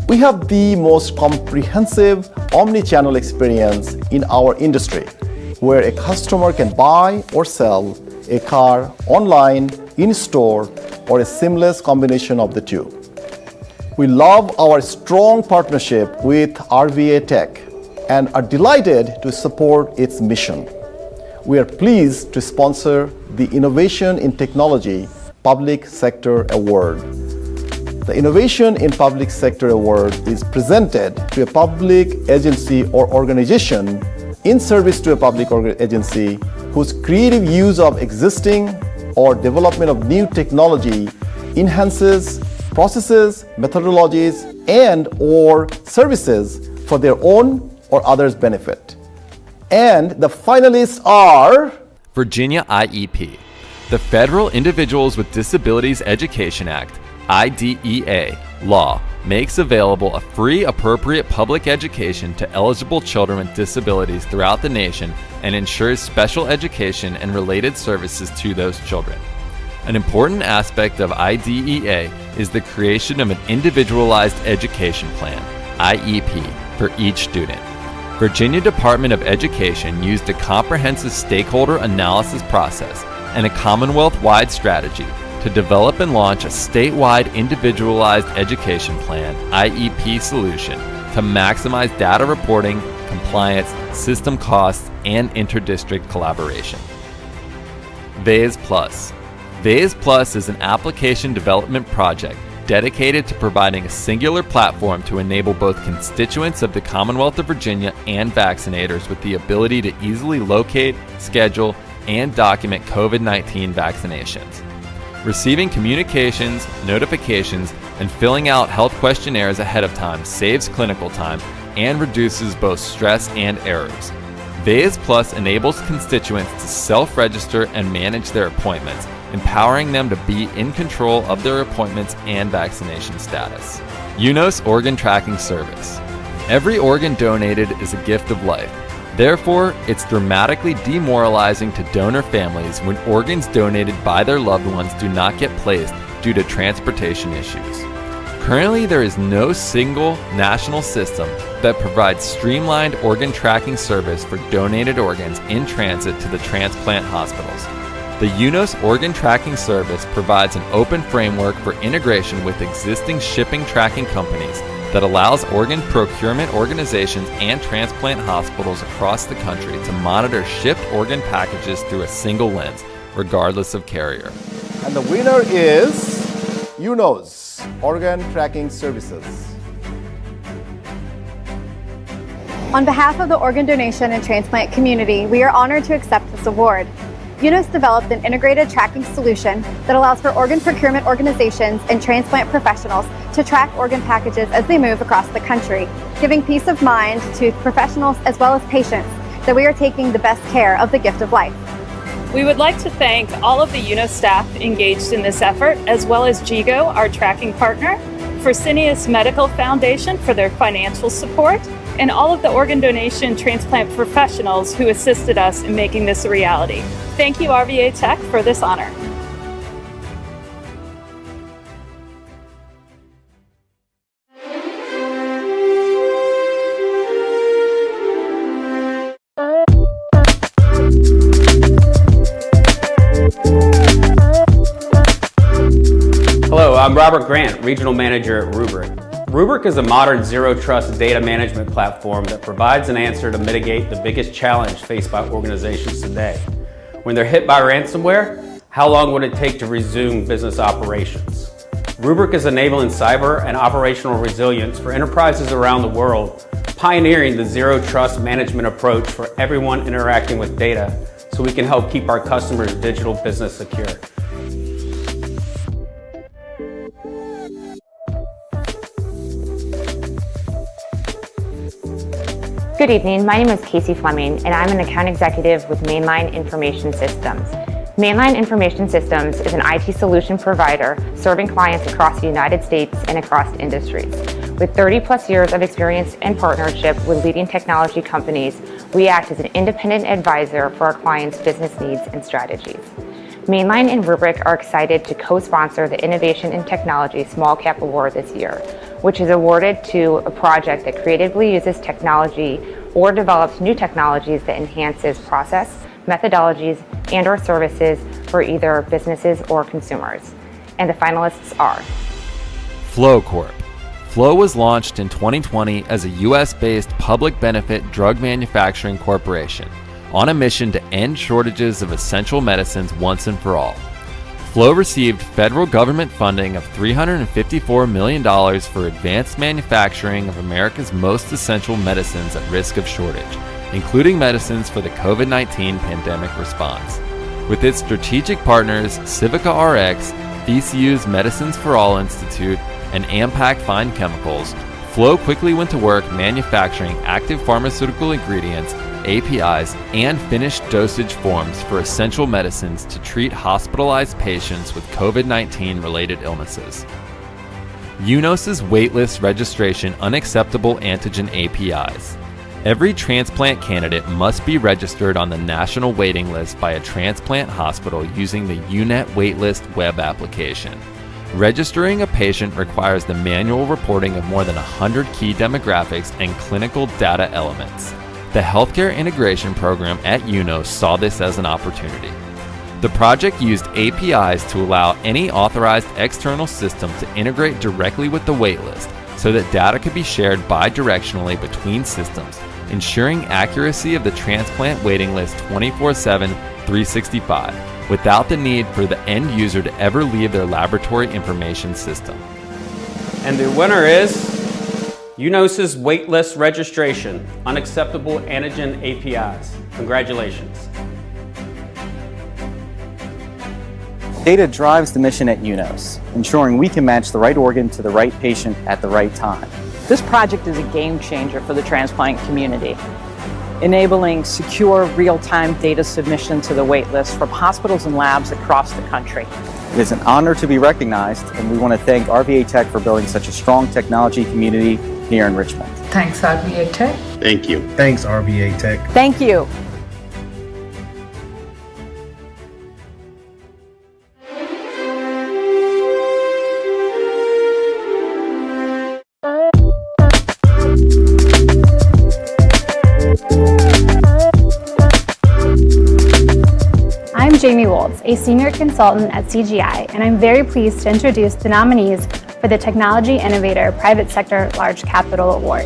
we have the most comprehensive omni-channel experience in our industry, where a customer can buy or sell a car online, in-store, or a seamless combination of the two. We love our strong partnership with rvatech and are delighted to support its mission. We are pleased to sponsor the Innovation in Technology Public Sector Award. The Innovation in Public Sector Award is presented to a public agency or organization in service to a public agency whose creative use of existing or development of new technology enhances processes, methodologies, and or services for their own or others' benefit. And the finalists are Virginia IEP, the Federal Individuals with Disabilities Education Act, IDEA, law makes available a free appropriate public education to eligible children with disabilities throughout the nation and ensures special education and related services to those children. An important aspect of IDEA is the creation of an individualized education plan, IEP, for each student. Virginia Department of Education used a comprehensive stakeholder analysis process and a Commonwealth-wide strategy to develop and launch a statewide individualized education plan, IEP solution, to maximize data reporting, compliance, system costs, and interdistrict collaboration. VAIS Plus. VAIS Plus is an application development project dedicated to providing a singular platform to enable both constituents of the Commonwealth of Virginia and vaccinators with the ability to easily locate, schedule, and document COVID-19 vaccinations. Receiving communications, notifications, and filling out health questionnaires ahead of time saves clinical time and reduces both stress and errors. VAIS Plus enables constituents to self-register and manage their appointments, empowering them to be in control of their appointments and vaccination status. UNOS Organ Tracking Service. Every organ donated is a gift of life. Therefore, it's dramatically demoralizing to donor families when organs donated by their loved ones do not get placed due to transportation issues. Currently, there is no single national system that provides streamlined organ tracking service for donated organs in transit to the transplant hospitals. The UNOS Organ Tracking Service provides an open framework for integration with existing shipping tracking companies that allows organ procurement organizations and transplant hospitals across the country to monitor shipped organ packages through a single lens, regardless of carrier. And the winner is UNOS Organ Tracking Services. On behalf of the organ donation and transplant community, we are honored to accept this award. UNOS developed an integrated tracking solution that allows for organ procurement organizations and transplant professionals to track organ packages as they move across the country, giving peace of mind to professionals as well as patients that we are taking the best care of the gift of life. We would like to thank all of the UNOS staff engaged in this effort, as well as GIGO, our tracking partner, Fresenius Medical Foundation for their financial support, and all of the organ donation transplant professionals who assisted us in making this a reality. Thank you, rvatech, for this honor. Hello, I'm Robert Grant, Regional Manager at Rubrik. Rubrik is a modern zero-trust data management platform that provides an answer to mitigate the biggest challenge faced by organizations today. When they're hit by ransomware, how long would it take to resume business operations? Rubrik is enabling cyber and operational resilience for enterprises around the world, pioneering the zero-trust management approach for everyone interacting with data so we can help keep our customers' digital business secure. Good evening, my name is Casey Fleming and I'm an account executive with Mainline Information Systems. Mainline Information Systems is an IT solution provider serving clients across the United States and across industries. With 30+ years of experience and partnership with leading technology companies, we act as an independent advisor for our clients' business needs and strategies. Mainline and Rubrik are excited to co-sponsor the Innovation in Technology Small Cap Award this year, which is awarded to a project that creatively uses technology or develops new technologies that enhances process, methodologies, and/or services for either businesses or consumers. And the finalists are Flow Corp. Flow was launched in 2020 as a US-based public benefit drug manufacturing corporation on a mission to end shortages of essential medicines once and for all. Flow received federal government funding of $354 million for advanced manufacturing of America's most essential medicines at risk of shortage, including medicines for the COVID-19 pandemic response. With its strategic partners Civica RX, VCU's Medicines for All Institute, and Ampac Fine Chemicals, Flow quickly went to work manufacturing active pharmaceutical ingredients, APIs, and finished dosage forms for essential medicines to treat hospitalized patients with COVID-19 related illnesses. UNOS's waitlist registration unacceptable antigen APIs. Every transplant candidate must be registered on the national waiting list by a transplant hospital using the UNET waitlist web application. Registering a patient requires the manual reporting of more than 100 key demographics and clinical data elements. The Healthcare Integration Program at UNOS saw this as an opportunity. The project used APIs to allow any authorized external system to integrate directly with the waitlist so that data could be shared bidirectionally between systems, ensuring accuracy of the transplant waiting list 24/7, 365, without the need for the end user to ever leave their laboratory information system. And the winner is UNOS's waitlist registration, unacceptable antigen APIs. Congratulations. Data drives the mission at UNOS, ensuring we can match the right organ to the right patient at the right time. This project is a game changer for the transplant community, enabling secure, real-time data submission to the waitlist from hospitals and labs across the country. It is an honor to be recognized, and we want to thank RVAtech for building such a strong technology community here in Richmond. Thanks, RVAtech. Thank you. Thanks, RVAtech. Thank you. I'm Jamie Woltz, a senior consultant at CGI, and I'm very pleased to introduce the nominees for the Technology Innovator Private Sector Large Capital Award.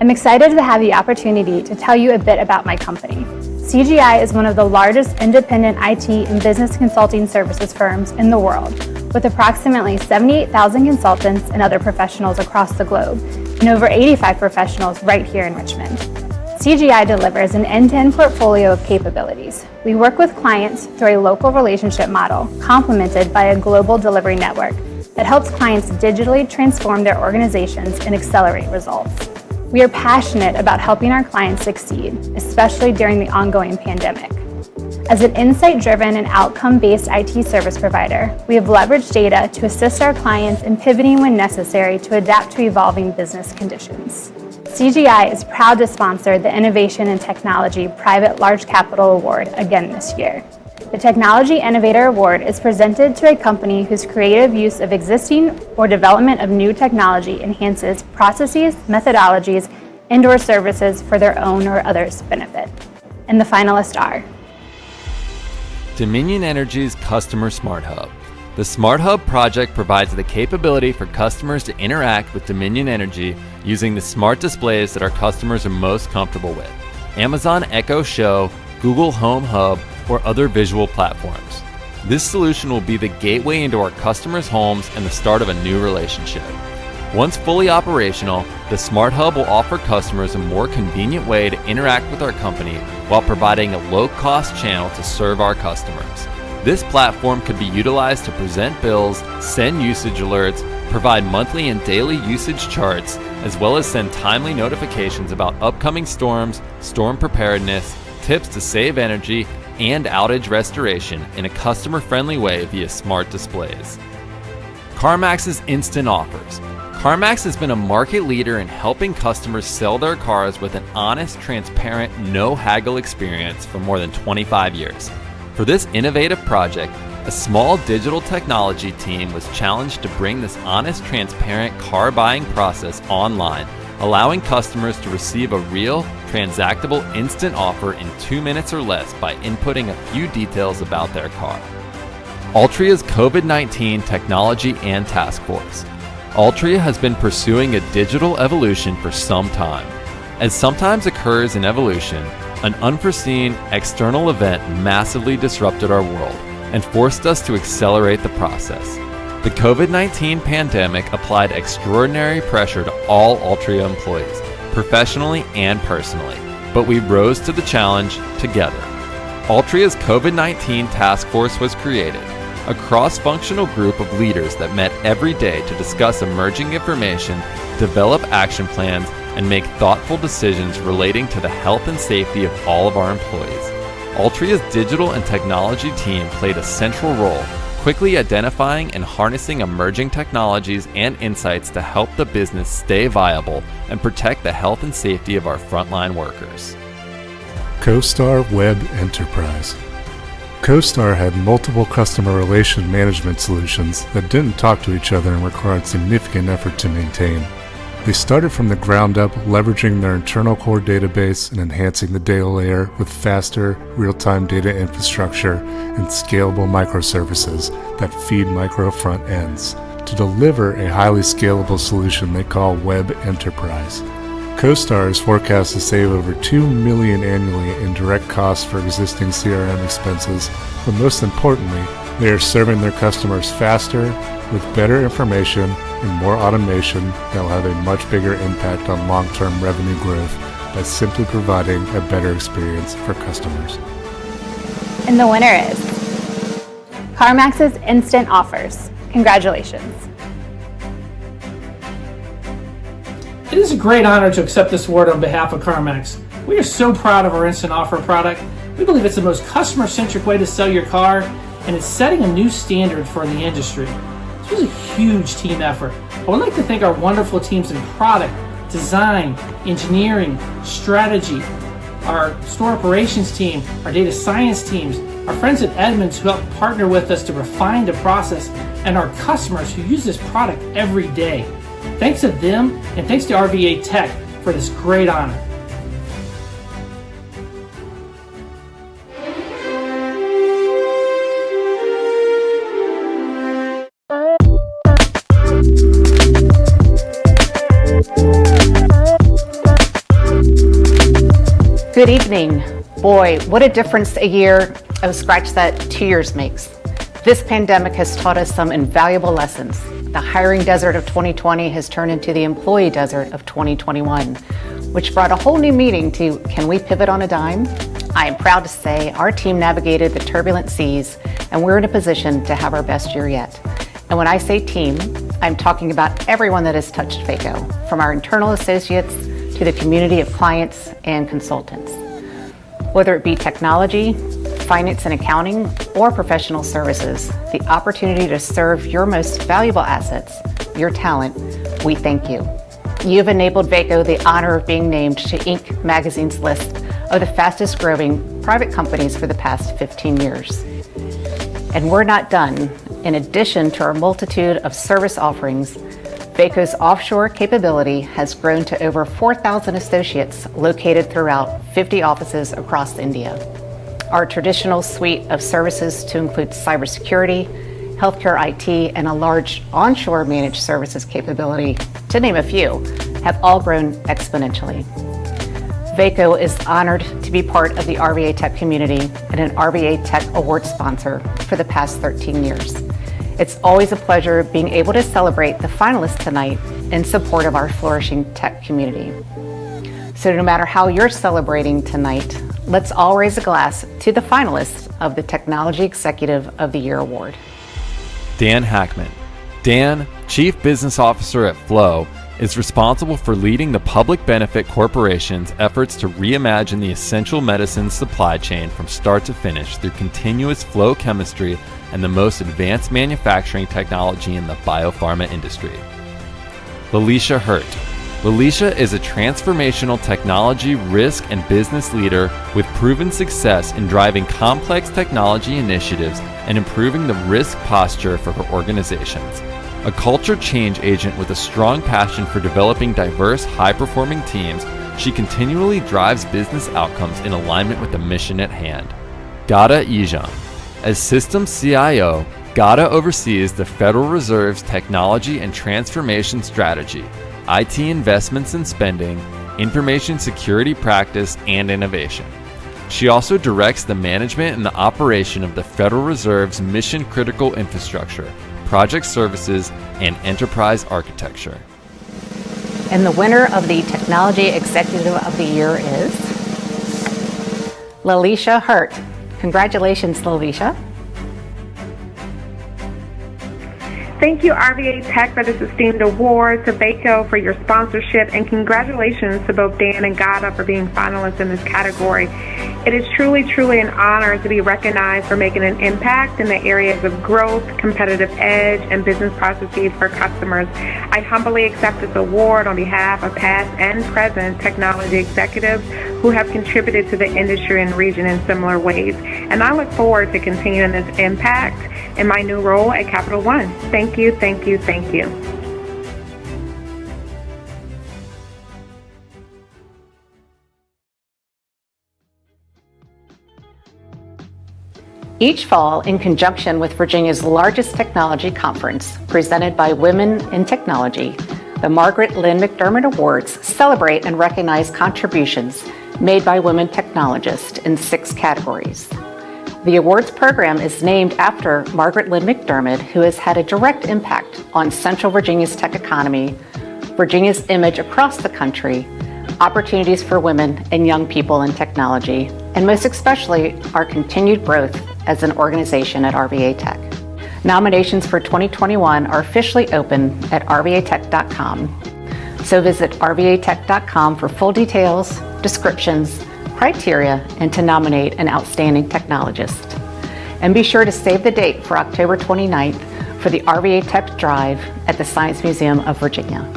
I'm excited to have the opportunity to tell you a bit about my company. CGI is one of the largest independent IT and business consulting services firms in the world, with approximately 78,000 consultants and other professionals across the globe, and over 85 professionals right here in Richmond. CGI delivers an end-to-end portfolio of capabilities. We work with clients through a local relationship model, complemented by a global delivery network that helps clients digitally transform their organizations and accelerate results. We are passionate about helping our clients succeed, especially during the ongoing pandemic. As an insight-driven and outcome-based IT service provider, we have leveraged data to assist our clients in pivoting when necessary to adapt to evolving business conditions. CGI is proud to sponsor the Innovation in Technology Private Large Capital Award again this year. The Technology Innovator Award is presented to a company whose creative use of existing or development of new technology enhances processes, methodologies, and/or services for their own or others' benefit. And the finalists are Dominion Energy's Customer Smart Hub. The Smart Hub project provides the capability for customers to interact with Dominion Energy using the smart displays that our customers are most comfortable with: Amazon Echo Show, Google Home Hub, or other visual platforms. This solution will be the gateway into our customers' homes and the start of a new relationship. Once fully operational, the Smart Hub will offer customers a more convenient way to interact with our company while providing a low-cost channel to serve our customers. This platform could be utilized to present bills, send usage alerts, provide monthly and daily usage charts, as well as send timely notifications about upcoming storms, storm preparedness, tips to save energy, and outage restoration in a customer-friendly way via smart displays. CarMax's Instant Offers. CarMax has been a market leader in helping customers sell their cars with an honest, transparent, no-haggle experience for more than 25 years. For this innovative project, a small digital technology team was challenged to bring this honest, transparent car buying process online, allowing customers to receive a real, transactable instant offer in 2 minutes or less by inputting a few details about their car. Altria's COVID-19 Technology and Task Force. Altria has been pursuing a digital evolution for some time. As sometimes occurs in evolution, an unforeseen external event massively disrupted our world and forced us to accelerate the process. The COVID-19 pandemic applied extraordinary pressure to all Altria employees, professionally and personally, but we rose to the challenge together. Altria's COVID-19 Task Force was created, a cross-functional group of leaders that met every day to discuss emerging information, develop action plans, and make thoughtful decisions relating to the health and safety of all of our employees. Altria's digital and technology team played a central role, quickly identifying and harnessing emerging technologies and insights to help the business stay viable and protect the health and safety of our frontline workers. CoStar Web Enterprise. CoStar had multiple customer relation management solutions that didn't talk to each other and required significant effort to maintain. They started from the ground up, leveraging their internal core database and enhancing the data layer with faster, real-time data infrastructure and scalable microservices that feed micro front ends to deliver a highly scalable solution they call Web Enterprise. CoStar is forecast to save over $2 million annually in direct costs for existing CRM expenses, but most importantly, they are serving their customers faster, with better information and more automation that will have a much bigger impact on long-term revenue growth by simply providing a better experience for customers. And the winner is CarMax's Instant Offers. Congratulations. It is a great honor to accept this award on behalf of CarMax. We are so proud of our Instant Offer product. We believe it's the most customer-centric way to sell your car, and it's setting a new standard for the industry. This was a huge team effort. I would like to thank our wonderful teams in product, design, engineering, strategy, our store operations team, our data science teams, our friends at Edmunds who help partner with us to refine the process, and our customers who use this product every day. Thanks to them, and thanks to rvatech for this great honor. Good evening. Boy, what a difference a year of scratch that 2 years makes. This pandemic has taught us some invaluable lessons. The hiring desert of 2020 has turned into the employee desert of 2021, which brought a whole new meaning to, can we pivot on a dime? I am proud to say our team navigated the turbulent seas, and we're in a position to have our best year yet. And when I say team, I'm talking about everyone that has touched FACO, from our internal associates to the community of clients and consultants. Whether it be technology, finance and accounting, or professional services, the opportunity to serve your most valuable assets, your talent, we thank you. You've enabled FACO the honor of being named to Inc. magazine's list of the fastest growing private companies for the past 15 years. And we're not done. In addition to our multitude of service offerings, FACO's offshore capability has grown to over 4,000 associates located throughout 50 offices across India. Our traditional suite of services to include cybersecurity, healthcare IT, and a large onshore managed services capability, to name a few, have all grown exponentially. FACO is honored to be part of the rvatech community and an rvatech award sponsor for the past 13 years. It's always a pleasure being able to celebrate the finalists tonight in support of our flourishing tech community. So no matter how you're celebrating tonight, let's all raise a glass to the finalists of the Technology Executive of the Year Award. Dan Hackman. Dan, Chief Business Officer at Flow, is responsible for leading the public benefit corporation's efforts to reimagine the essential medicine supply chain from start to finish through continuous flow chemistry and the most advanced manufacturing technology in the biopharma industry. Lalisha Hurt. Lalisha is a transformational technology, risk, and business leader with proven success in driving complex technology initiatives and improving the risk posture for her organizations. A culture change agent with a strong passion for developing diverse, high-performing teams, she continually drives business outcomes in alignment with the mission at hand. Gada Ijam. As Systems CIO, Gada oversees the Federal Reserve's technology and transformation strategy, IT investments and spending, information security practice, and innovation. She also directs the management and the operation of the Federal Reserve's mission-critical infrastructure, project services, and enterprise architecture. And the winner of the Technology Executive of the Year is Lalisha Hurt. Congratulations, Lalisha. Thank you, RVA Tech, for this esteemed award, to Baco for your sponsorship, and congratulations to both Dan and Gada for being finalists in this category. It is truly, truly an honor to be recognized for making an impact in the areas of growth, competitive edge, and business processes for customers. I humbly accept this award on behalf of past and present technology executives who have contributed to the industry and region in similar ways. And I look forward to continuing this impact in my new role at Capital One. Thank you, thank you, thank you. Each fall, in conjunction with Virginia's largest technology conference, presented by Women in Technology, the Margaret Lynn McDermott Awards celebrate and recognize contributions made by women technologists in 6 categories. The awards program is named after Margaret Lynn McDermott, who has had a direct impact on Central Virginia's tech economy, Virginia's image across the country, opportunities for women and young people in technology, and most especially our continued growth as an organization at RVA Tech. Nominations for 2021 are officially open at rvatech.com. So visit rvatech.com for full details, descriptions, criteria, and to nominate an outstanding technologist. And be sure to save the date for October 29th for the RVA Tech Drive at the Science Museum of Virginia.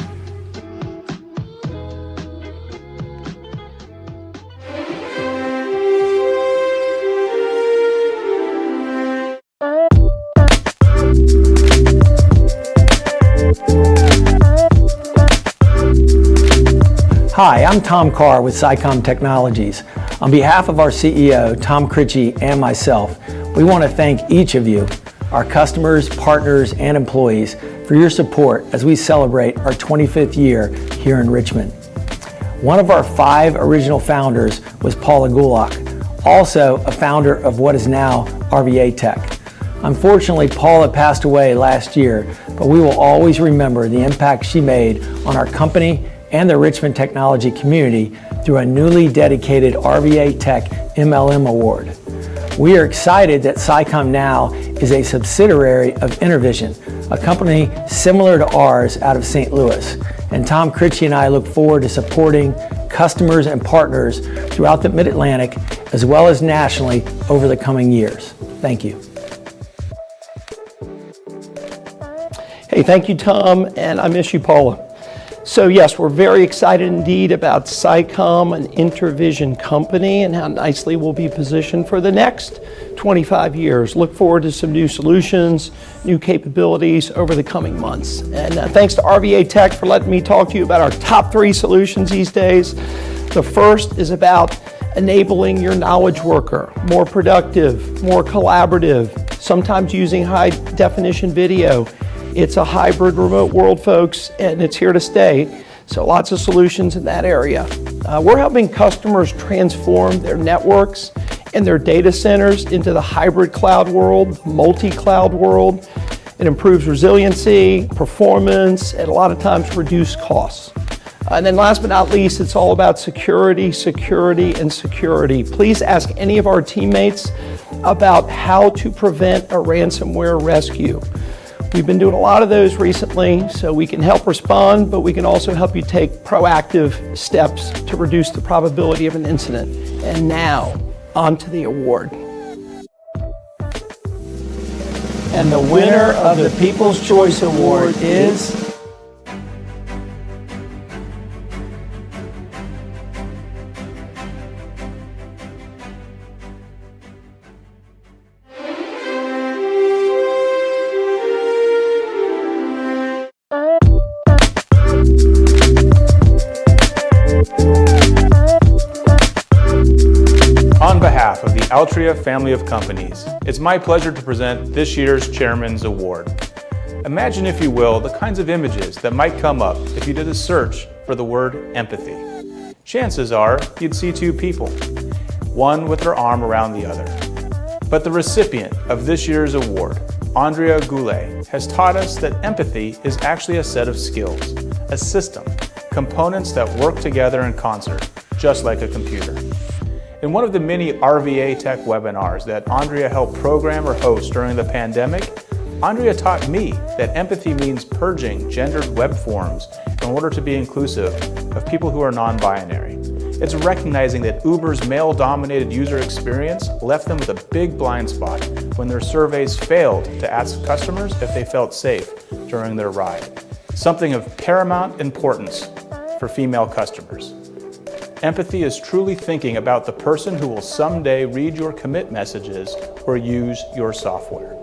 Hi, I'm Tom Carr with SciComm Technologies. On behalf of our CEO, Tom Critchie, and myself, we want to thank each of you, our customers, partners, and employees, for your support as we celebrate our 25th year here in Richmond. One of our 5 original founders was Paula Gulak, also a founder of what is now RVA Tech. Unfortunately, Paula passed away last year, but we will always remember the impact she made on our company and the Richmond technology community through a newly dedicated RVA Tech MLM Award. We are excited that SciComm now is a subsidiary of Intervision, a company similar to ours out of St. Louis. And Tom Critchie and I look forward to supporting customers and partners throughout the Mid-Atlantic as well as nationally over the coming years. Thank you. Hey, thank you, Tom, and I miss you, Paula. So yes, we're very excited indeed about SciComm, an Intervision company, and how nicely we'll be positioned for the next 25 years. Look forward to some new solutions, new capabilities over the coming months. And thanks to RVA Tech for letting me talk to you about our top 3 solutions these days. The first is about enabling your knowledge worker, more productive, more collaborative, sometimes using high definition video. It's a hybrid remote world, folks, and it's here to stay. So lots of solutions in that area. We're helping customers transform their networks and their data centers into the hybrid cloud world, multi-cloud world. It improves resiliency, performance, and a lot of times reduce costs. And then last but not least, it's all about security, security, and security. Please ask any of our teammates about how to prevent a ransomware rescue. We've been doing a lot of those recently, so we can help respond, but we can also help you take proactive steps to reduce the probability of an incident. And now, on to the award. And the winner of the People's Choice Award is... On behalf of the Altria family of companies, it's my pleasure to present this year's Chairman's Award. Imagine, if you will, the kinds of images that might come up if you did a search for the word empathy. Chances are you'd see two people, one with their arm around the other. But the recipient of this year's award, Andrea Goulet, has taught us that empathy is actually a set of skills, a system, components that work together in concert, just like a computer. In one of the many rvatech webinars that Andrea helped program or host during the pandemic, Andrea taught me that empathy means purging gendered web forms in order to be inclusive of people who are non-binary. It's recognizing that Uber's male-dominated user experience left them with a big blind spot when their surveys failed to ask customers if they felt safe during their ride, something of paramount importance for female customers. Empathy is truly thinking about the person who will someday read your commit messages or use your software.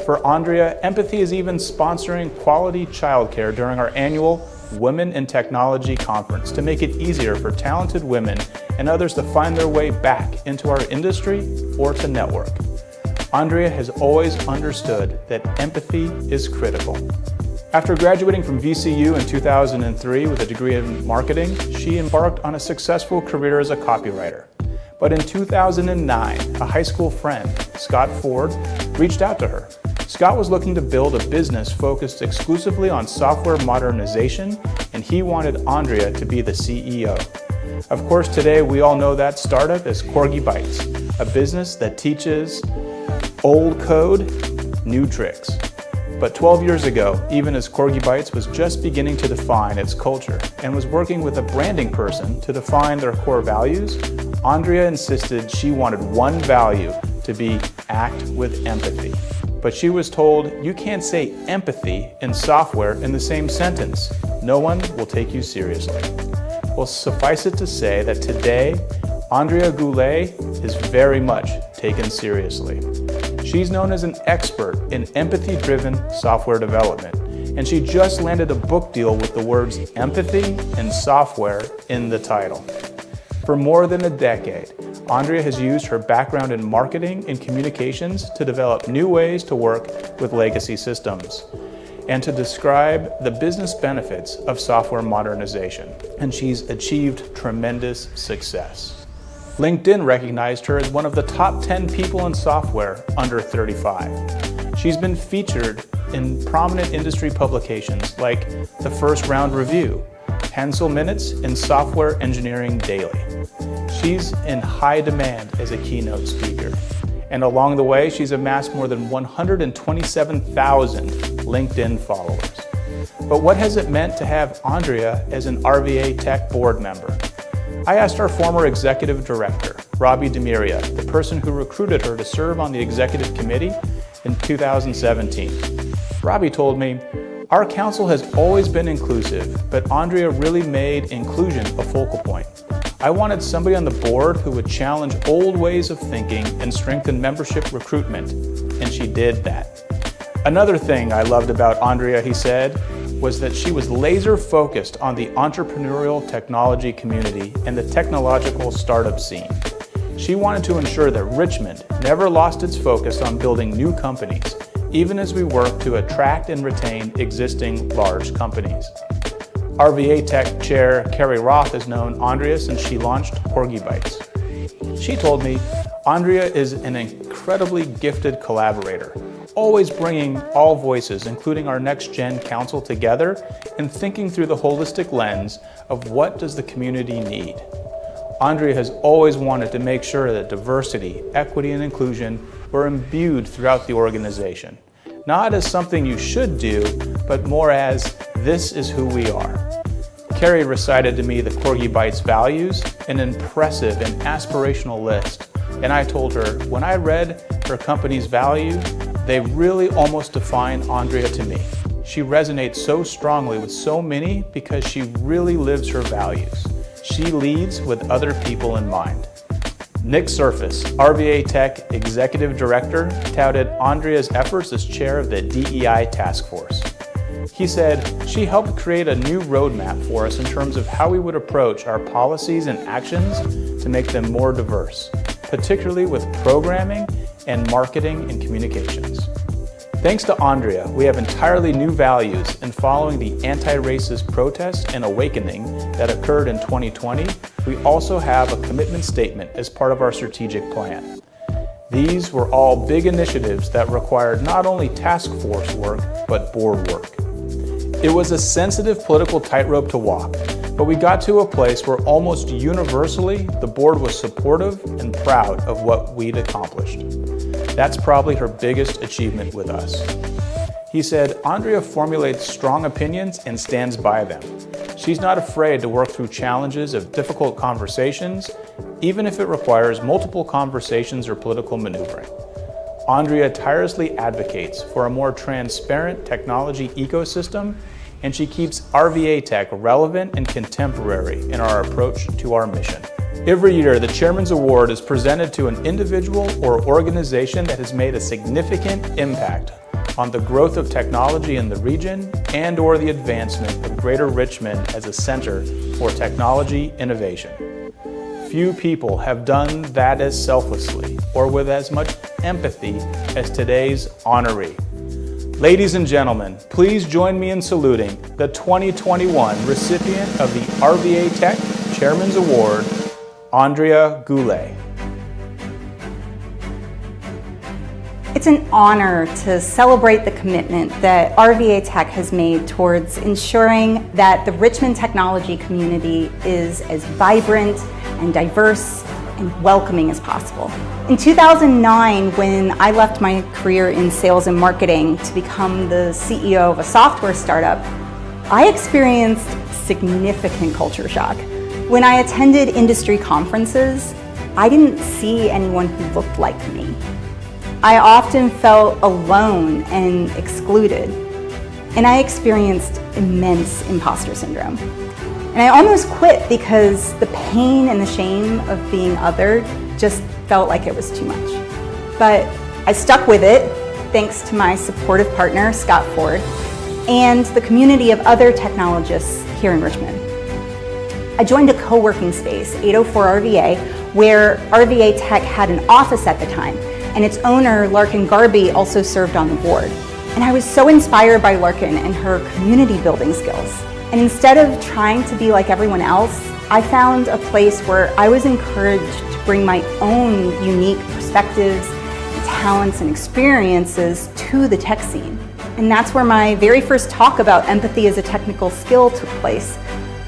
For Andrea, empathy is even sponsoring quality childcare during our annual Women in Technology Conference to make it easier for talented women and others to find their way back into our industry or to network. Andrea has always understood that empathy is critical. After graduating from VCU in 2003 with a degree in marketing, she embarked on a successful career as a copywriter. But in 2009, a high school friend, Scott Ford, reached out to her. Scott was looking to build a business focused exclusively on software modernization, and he wanted Andrea to be the CEO. Of course, today we all know that startup as Corgi Bytes, a business that teaches old code, new tricks. But 12 years ago, even as Corgi Bytes was just beginning to define its culture and was working with a branding person to define their core values, Andrea insisted she wanted one value to be act with empathy. But she was told, you can't say empathy and software in the same sentence. No one will take you seriously. Well, suffice it to say that today, Andrea Goulet is very much taken seriously. She's known as an expert in empathy-driven software development, and she just landed a book deal with the words empathy and software in the title. For more than a decade, Andrea has used her background in marketing and communications to develop new ways to work with legacy systems and to describe the business benefits of software modernization, and she's achieved tremendous success. LinkedIn recognized her as one of the top 10 people in software under 35. She's been featured in prominent industry publications like The First Round Review, Hansel Minutes, and Software Engineering Daily. She's in high demand as a keynote speaker. And along the way, she's amassed more than 127,000 LinkedIn followers. But what has it meant to have Andrea as an rvatech board member? I asked our former executive director, Robbie Demiria, the person who recruited her to serve on the executive committee in 2017. Robbie told me, our council has always been inclusive, but Andrea really made inclusion a focal point. I wanted somebody on the board who would challenge old ways of thinking and strengthen membership recruitment, and she did that. Another thing I loved about Andrea, he said, was that she was laser focused on the entrepreneurial technology community and the technological startup scene. She wanted to ensure that Richmond never lost its focus on building new companies, even as we work to attract and retain existing large companies. rvatech chair Carrie Roth has known Andrea since she launched Corgi Bytes. She told me, Andrea is an incredibly gifted collaborator, always bringing all voices, including our next-gen council, together and thinking through the holistic lens of what does the community need. Andrea has always wanted to make sure that diversity, equity, and inclusion were imbued throughout the organization, not as something you should do, but more as this is who we are. Carrie recited to me the Corgi Bites values, an impressive and aspirational list, and I told her when I read her company's value, they really almost define Andrea to me. She resonates so strongly with so many because she really lives her values. She leads with other people in mind. Nick Surface, rvatech Executive Director, touted Andrea's efforts as chair of the DEI Task Force. He said, she helped create a new roadmap for us in terms of how we would approach our policies and actions to make them more diverse, particularly with programming and marketing and communications. Thanks to Andrea, we have entirely new values, and following the anti-racist protest and awakening that occurred in 2020, we also have a commitment statement as part of our strategic plan. These were all big initiatives that required not only task force work, but board work. It was a sensitive political tightrope to walk, but we got to a place where almost universally the board was supportive and proud of what we'd accomplished. That's probably her biggest achievement with us. He said, Andrea formulates strong opinions and stands by them. She's not afraid to work through challenges of difficult conversations, even if it requires multiple conversations or political maneuvering. Andrea tirelessly advocates for a more transparent technology ecosystem, and she keeps rvatech relevant and contemporary in our approach to our mission. Every year, the Chairman's Award is presented to an individual or organization that has made a significant impact on the growth of technology in the region and/or the advancement of Greater Richmond as a center for technology innovation. Few people have done that as selflessly or with as much empathy as today's honoree. Ladies and gentlemen, please join me in saluting the 2021 recipient of the rvatech Chairman's Award, Andrea Goulet. It's an honor to celebrate the commitment that rvatech has made towards ensuring that the Richmond technology community is as vibrant and diverse and welcoming as possible. In 2009, when I left my career in sales and marketing to become the CEO of a software startup, I experienced significant culture shock. When I attended industry conferences, I didn't see anyone who looked like me. I often felt alone and excluded, and I experienced immense imposter syndrome. And I almost quit because the pain and the shame of being othered just felt like it was too much. But I stuck with it thanks to my supportive partner, Scott Ford, and the community of other technologists here in Richmond. I joined a co-working space, 804 RVA, where rvatech had an office at the time, and its owner, Larkin Garby, also served on the board. And I was so inspired by Larkin and her community building skills. And instead of trying to be like everyone else, I found a place where I was encouraged to bring my own unique perspectives, talents, and experiences to the tech scene. And that's where my very first talk about empathy as a technical skill took place.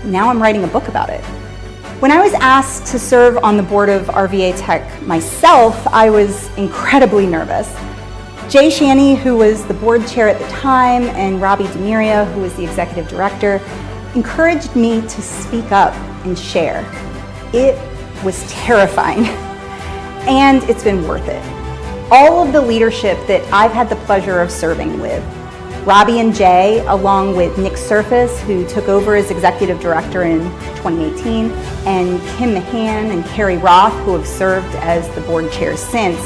Now I'm writing a book about it. When I was asked to serve on the board of rvatech myself, I was incredibly nervous. Jay Shaney, who was the board chair at the time, and Robbie Demiria, who was the executive director, encouraged me to speak up and share. It was terrifying, and it's been worth it. All of the leadership that I've had the pleasure of serving with, Robbie and Jay, along with Nick Surface, who took over as executive director in 2018, and Kim Mahan and Carrie Roth, who have served as the board chairs since,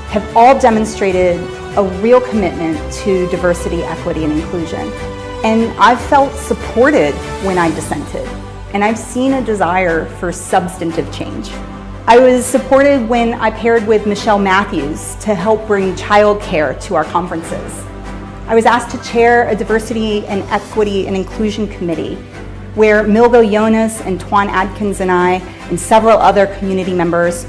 have all demonstrated a real commitment to diversity, equity, and inclusion. And I've felt supported when I dissented, and I've seen a desire for substantive change. I was supported when I paired with Michelle Matthews to help bring childcare to our conferences. I was asked to chair a diversity and equity and inclusion committee where Milgo Jonas and Twan Adkins and I and several other community members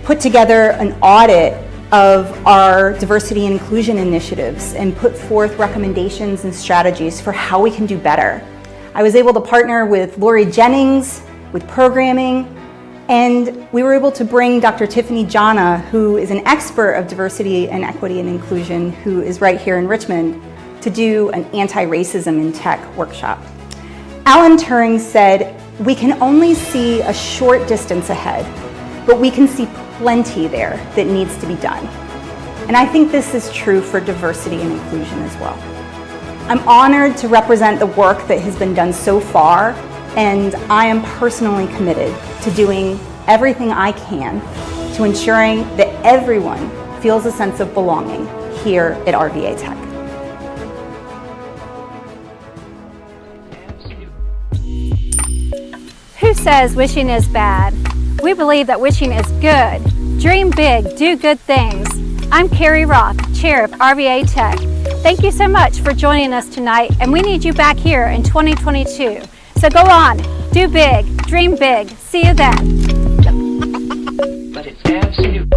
put together an audit of our diversity and inclusion initiatives and put forth recommendations and strategies for how we can do better. I was able to partner with Lori Jennings with programming, And we were able to bring Dr. Tiffany Jana, who is an expert of diversity and equity and inclusion, who is right here in Richmond, to do an anti-racism in tech workshop. Alan Turing said, "We can only see a short distance ahead, but we can see plenty there that needs to be done." And I think this is true for diversity and inclusion as well. I'm honored to represent the work that has been done so far, and I am personally committed to doing everything I can to ensuring that everyone feels a sense of belonging here at RiskBased. Who says wishing is bad? We believe that wishing is good. Dream big, do good things. I'm Carrie Roth, Chair of rvatech. Thank you so much for joining us tonight, and we need you back here in 2022. So go on, do big, dream big. See you then. But it's absolute.